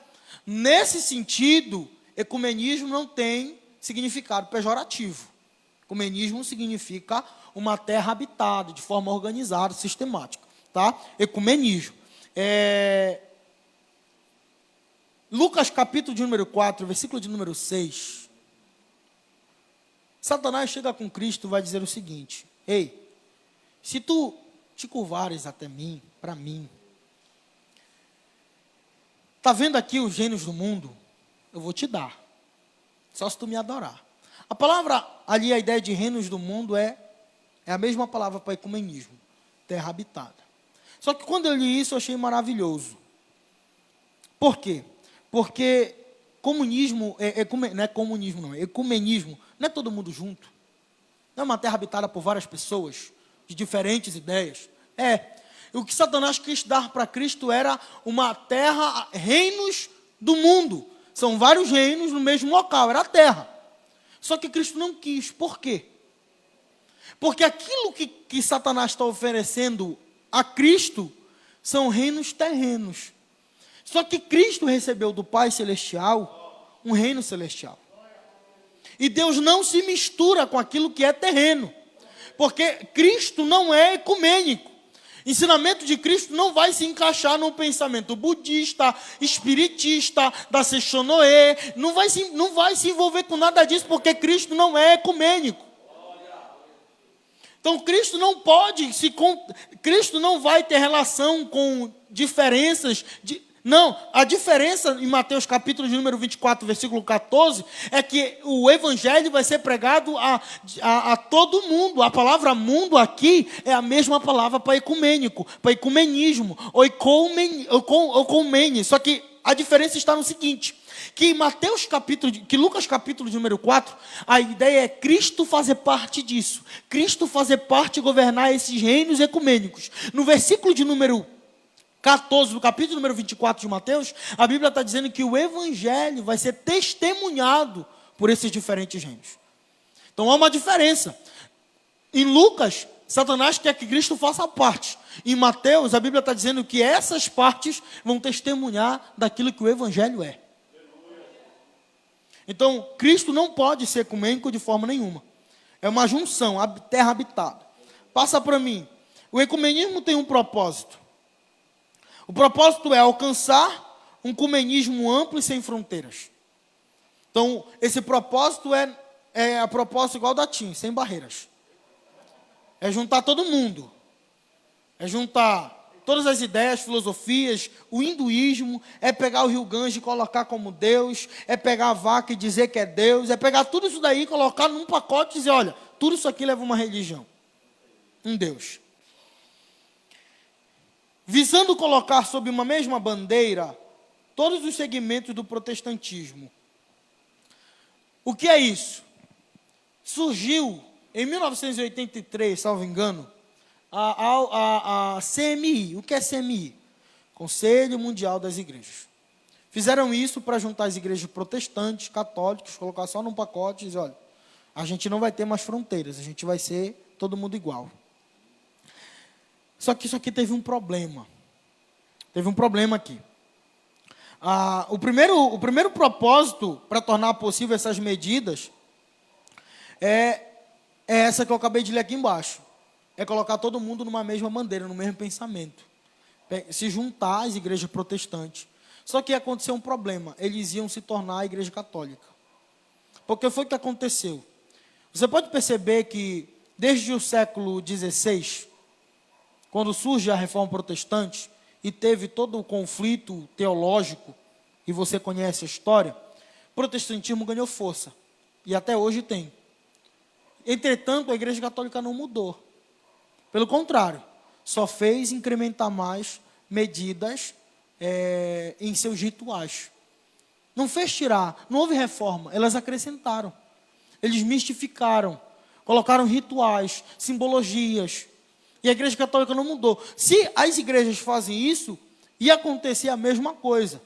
Nesse sentido, ecumenismo não tem significado pejorativo. Ecumenismo significa uma terra habitada, de forma organizada, sistemática. Tá? Ecumenismo. Lucas capítulo de número 4, versículo de número 6. Satanás chega com Cristo e vai dizer o seguinte, ei, se tu te curvares até mim, para mim, está vendo aqui os reinos do mundo? Eu vou te dar. Só se tu me adorar. A palavra ali, a ideia de reinos do mundo é a mesma palavra para ecumenismo. Terra habitada. Só que quando eu li isso, eu achei maravilhoso. Por quê? Porque comunismo, não é comunismo não, ecumenismo, não é todo mundo junto. Não é uma terra habitada por várias pessoas, de diferentes ideias. O que Satanás quis dar para Cristo era uma terra, reinos do mundo. São vários reinos no mesmo local, era a terra. Só que Cristo não quis. Por quê? Porque aquilo que Satanás está oferecendo a Cristo são reinos terrenos. Só que Cristo recebeu do Pai Celestial um reino celestial. E Deus não se mistura com aquilo que é terreno. Porque Cristo não é ecumênico. Ensinamento de Cristo não vai se encaixar no pensamento budista, espiritista, da Seixonoe, não vai se envolver com nada disso, porque Cristo não é ecumênico. Então Cristo não vai ter relação com diferenças Não, a diferença em Mateus capítulo de número 24, versículo 14, é que o evangelho vai ser pregado a todo mundo. A palavra mundo aqui é a mesma palavra para ecumênico, para ecumenismo, oikomene. Só que a diferença está no seguinte, que Lucas capítulo de número 4, a ideia é Cristo fazer parte disso. Cristo fazer parte e governar esses reinos ecumênicos. No versículo de número 14, no capítulo número 24 de Mateus, a Bíblia está dizendo que o evangelho vai ser testemunhado por esses diferentes reinos. Então há uma diferença. Em Lucas, Satanás quer que Cristo faça parte. Em Mateus, a Bíblia está dizendo que essas partes vão testemunhar daquilo que o evangelho é. Então, Cristo não pode ser ecumênico de forma nenhuma. É uma junção, terra habitada. Passa para mim. O ecumenismo tem um propósito. O propósito é alcançar um ecumenismo amplo e sem fronteiras. Então, esse propósito é a propósito igual da TIM, sem barreiras. É juntar todo mundo. É juntar todas as ideias, filosofias, o hinduísmo, é pegar o Rio Ganges e colocar como Deus, é pegar a vaca e dizer que é Deus, é pegar tudo isso daí, colocar num pacote e dizer, olha, tudo isso aqui leva uma religião, um Deus. Visando colocar sob uma mesma bandeira todos os segmentos do protestantismo. O que é isso? Surgiu em 1983, salvo engano, a CMI. O que é CMI? Conselho Mundial das Igrejas. Fizeram isso para juntar as igrejas protestantes, católicas, colocar só num pacote e dizer, olha, a gente não vai ter mais fronteiras, a gente vai ser todo mundo igual. Só que isso aqui teve um problema. Teve um problema aqui. O primeiro propósito para tornar possível essas medidas é essa que eu acabei de ler aqui embaixo. É colocar todo mundo numa mesma bandeira, no mesmo pensamento. Se juntar às igrejas protestantes. Só que aconteceu um problema. Eles iam se tornar a igreja católica. Porque foi o que aconteceu. Você pode perceber que desde o século XVI, quando surge a reforma protestante, e teve todo o conflito teológico, e você conhece a história, o protestantismo ganhou força. E até hoje tem. Entretanto, a igreja católica não mudou. Pelo contrário, só fez incrementar mais medidas em seus rituais. Não fez tirar, não houve reforma, elas acrescentaram. Eles mistificaram, colocaram rituais, simbologias. E a igreja católica não mudou. Se as igrejas fazem isso, ia acontecer a mesma coisa.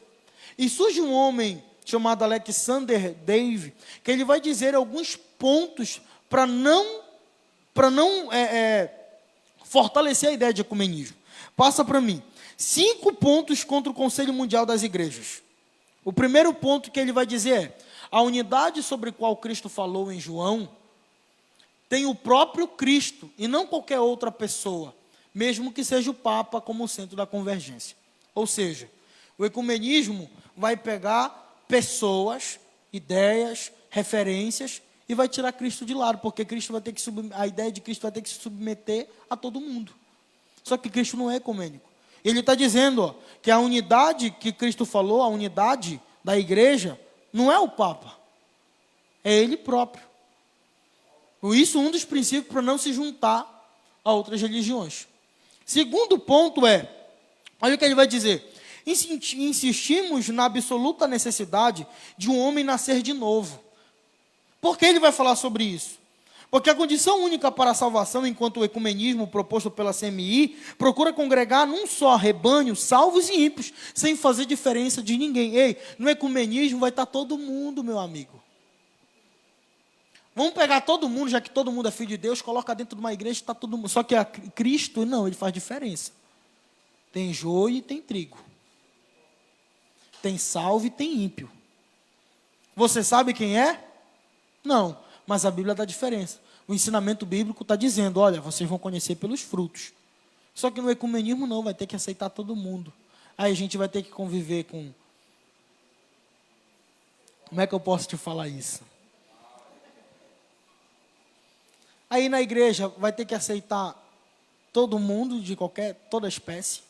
E surge um homem chamado Alexander Dave, que ele vai dizer alguns pontos para não fortalecer a ideia de ecumenismo. Passa para mim. 5 pontos contra o Conselho Mundial das Igrejas. O primeiro ponto que ele vai dizer é: a unidade sobre a qual Cristo falou em João tem o próprio Cristo e não qualquer outra pessoa, mesmo que seja o Papa como centro da convergência. Ou seja, o ecumenismo vai pegar pessoas, ideias, referências e vai tirar Cristo de lado, porque Cristo vai ter que a ideia de Cristo vai ter que se submeter a todo mundo. Só que Cristo não é ecumênico. Ele está dizendo que a unidade que Cristo falou, a unidade da igreja, não é o Papa, é Ele próprio. Por isso, um dos princípios para não se juntar a outras religiões. Segundo ponto é, olha o que ele vai dizer: insistimos na absoluta necessidade de um homem nascer de novo. Por que ele vai falar sobre isso? Porque a condição única para a salvação, enquanto o ecumenismo proposto pela CMI, procura congregar num só rebanho salvos e ímpios, sem fazer diferença de ninguém. Ei, no ecumenismo vai estar todo mundo, meu amigo. Vamos pegar todo mundo, já que todo mundo é filho de Deus, coloca dentro de uma igreja e está todo mundo. Só que a Cristo, não, ele faz diferença. Tem joio e tem trigo. Tem salvo e tem ímpio. Você sabe quem é? Não, mas a Bíblia dá diferença. O ensinamento bíblico está dizendo, olha, vocês vão conhecer pelos frutos. Só que no ecumenismo não, vai ter que aceitar todo mundo. Aí a gente vai ter que conviver com... Como é que eu posso te falar isso? Aí na igreja vai ter que aceitar todo mundo, de toda espécie.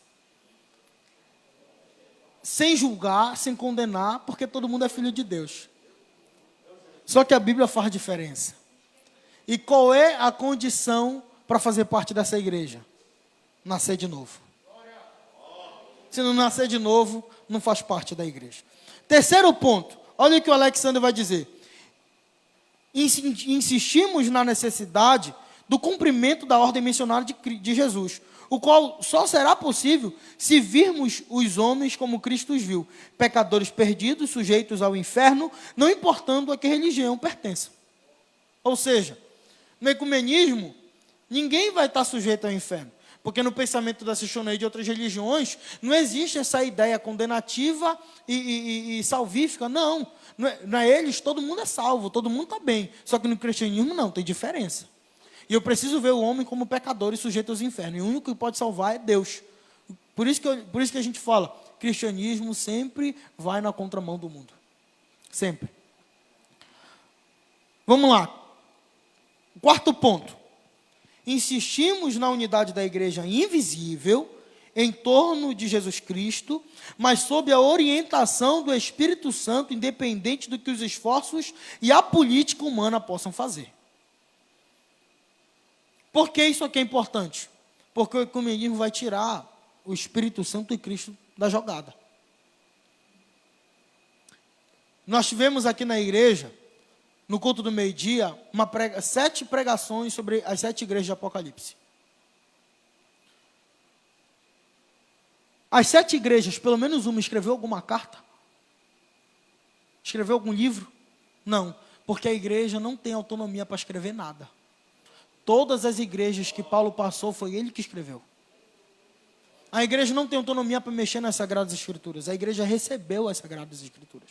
Sem julgar, sem condenar, porque todo mundo é filho de Deus. Só que a Bíblia faz diferença. E qual é a condição para fazer parte dessa igreja? Nascer de novo. Se não nascer de novo, não faz parte da igreja. Terceiro ponto, olha o que o Alexander vai dizer. Insistimos na necessidade do cumprimento da ordem missionária de Jesus, o qual só será possível se virmos os homens como Cristo os viu, pecadores perdidos, sujeitos ao inferno, não importando a que religião pertença. Ou seja, no ecumenismo, ninguém vai estar sujeito ao inferno, porque no pensamento da Cichonê e de outras religiões, não existe essa ideia condenativa e salvífica, não é eles, todo mundo é salvo, todo mundo está bem, só que no cristianismo não, tem diferença. E eu preciso ver o homem como pecador e sujeito aos infernos. E o único que pode salvar é Deus. Por isso que a gente fala, cristianismo sempre vai na contramão do mundo. Sempre. Vamos lá. Quarto ponto. Insistimos na unidade da igreja invisível, em torno de Jesus Cristo, mas sob a orientação do Espírito Santo, independente do que os esforços e a política humana possam fazer. Por que isso aqui é importante? Porque o ecumenismo vai tirar o Espírito Santo e Cristo da jogada. Nós tivemos aqui na igreja, no culto do meio-dia, 7 pregações sobre as 7 igrejas de Apocalipse. As 7 igrejas, pelo menos uma, escreveu alguma carta? Escreveu algum livro? Não, porque a igreja não tem autonomia para escrever nada. Todas as igrejas que Paulo passou, foi ele que escreveu. A igreja não tem autonomia para mexer nas Sagradas Escrituras. A igreja recebeu as Sagradas Escrituras.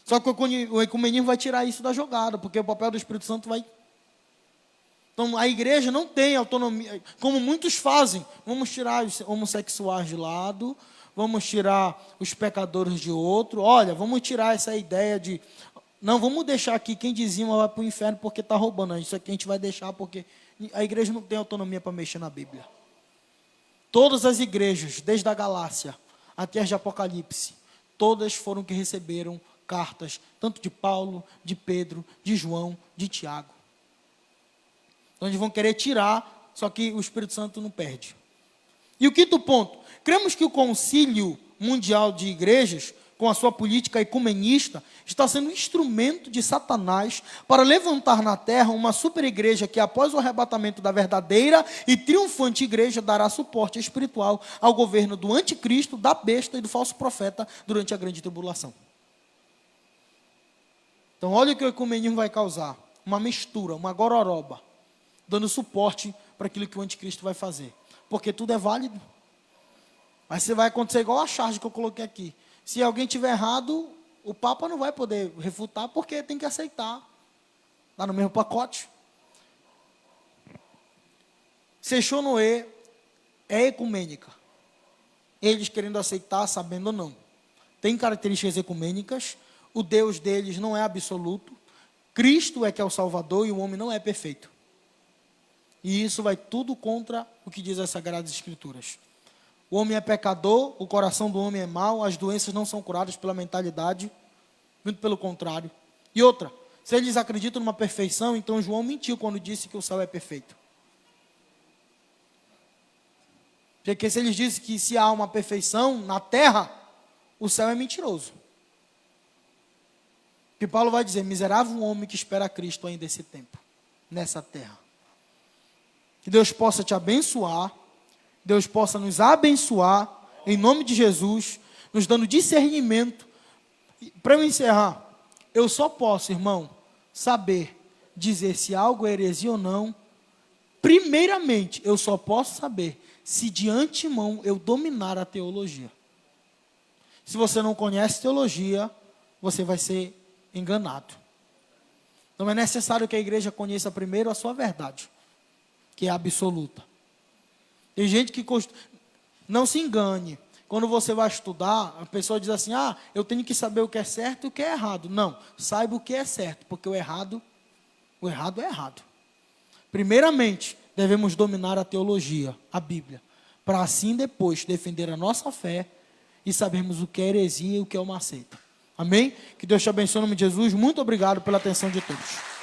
Só que o ecumenismo vai tirar isso da jogada, porque o papel do Espírito Santo vai... Então, a igreja não tem autonomia, como muitos fazem. Vamos tirar os homossexuais de lado, vamos tirar os pecadores de outro. Olha, vamos tirar essa ideia de... Não, vamos deixar aqui, quem dizima vai para o inferno porque está roubando. Isso aqui a gente vai deixar porque a igreja não tem autonomia para mexer na Bíblia. Todas as igrejas, desde a Galácia até as de Apocalipse, todas foram que receberam cartas, tanto de Paulo, de Pedro, de João, de Tiago. Então eles vão querer tirar, só que o Espírito Santo não perde. E o quinto ponto, cremos que o Concílio Mundial de Igrejas, com a sua política ecumenista, está sendo um instrumento de Satanás para levantar na terra uma super igreja que, após o arrebatamento da verdadeira e triunfante igreja, dará suporte espiritual ao governo do anticristo, da besta e do falso profeta durante a grande tribulação. Então, olha o que o ecumenismo vai causar. Uma mistura, uma gororoba, dando suporte para aquilo que o anticristo vai fazer. Porque tudo é válido. Mas você vai acontecer igual a charge que eu coloquei aqui. Se alguém tiver errado, o Papa não vai poder refutar, porque tem que aceitar. Está no mesmo pacote. Cichonê é ecumênica. Eles querendo aceitar, sabendo ou não. Tem características ecumênicas. O Deus deles não é absoluto. Cristo é que é o Salvador e o homem não é perfeito. E isso vai tudo contra o que diz as Sagradas Escrituras. O homem é pecador, o coração do homem é mau, as doenças não são curadas pela mentalidade, muito pelo contrário. E outra, se eles acreditam numa perfeição, então João mentiu quando disse que o céu é perfeito. Porque se eles dizem que se há uma perfeição na terra, o céu é mentiroso. Porque Paulo vai dizer, miserável homem que espera Cristo ainda esse tempo, nessa terra. Que Deus possa te abençoar, Deus possa nos abençoar, em nome de Jesus, nos dando discernimento. Para eu encerrar, eu só posso, irmão, saber dizer se algo é heresia ou não. Primeiramente, eu só posso saber se de antemão eu dominar a teologia. Se você não conhece teologia, você vai ser enganado. Então é necessário que a igreja conheça primeiro a sua verdade, que é absoluta. Tem gente que não se engane. Quando você vai estudar, a pessoa diz assim, eu tenho que saber o que é certo e o que é errado. Não, saiba o que é certo, porque o errado é errado. Primeiramente, devemos dominar a teologia, a Bíblia, para assim depois defender a nossa fé e sabermos o que é heresia e o que é uma seita. Amém? Que Deus te abençoe em nome de Jesus. Muito obrigado pela atenção de todos.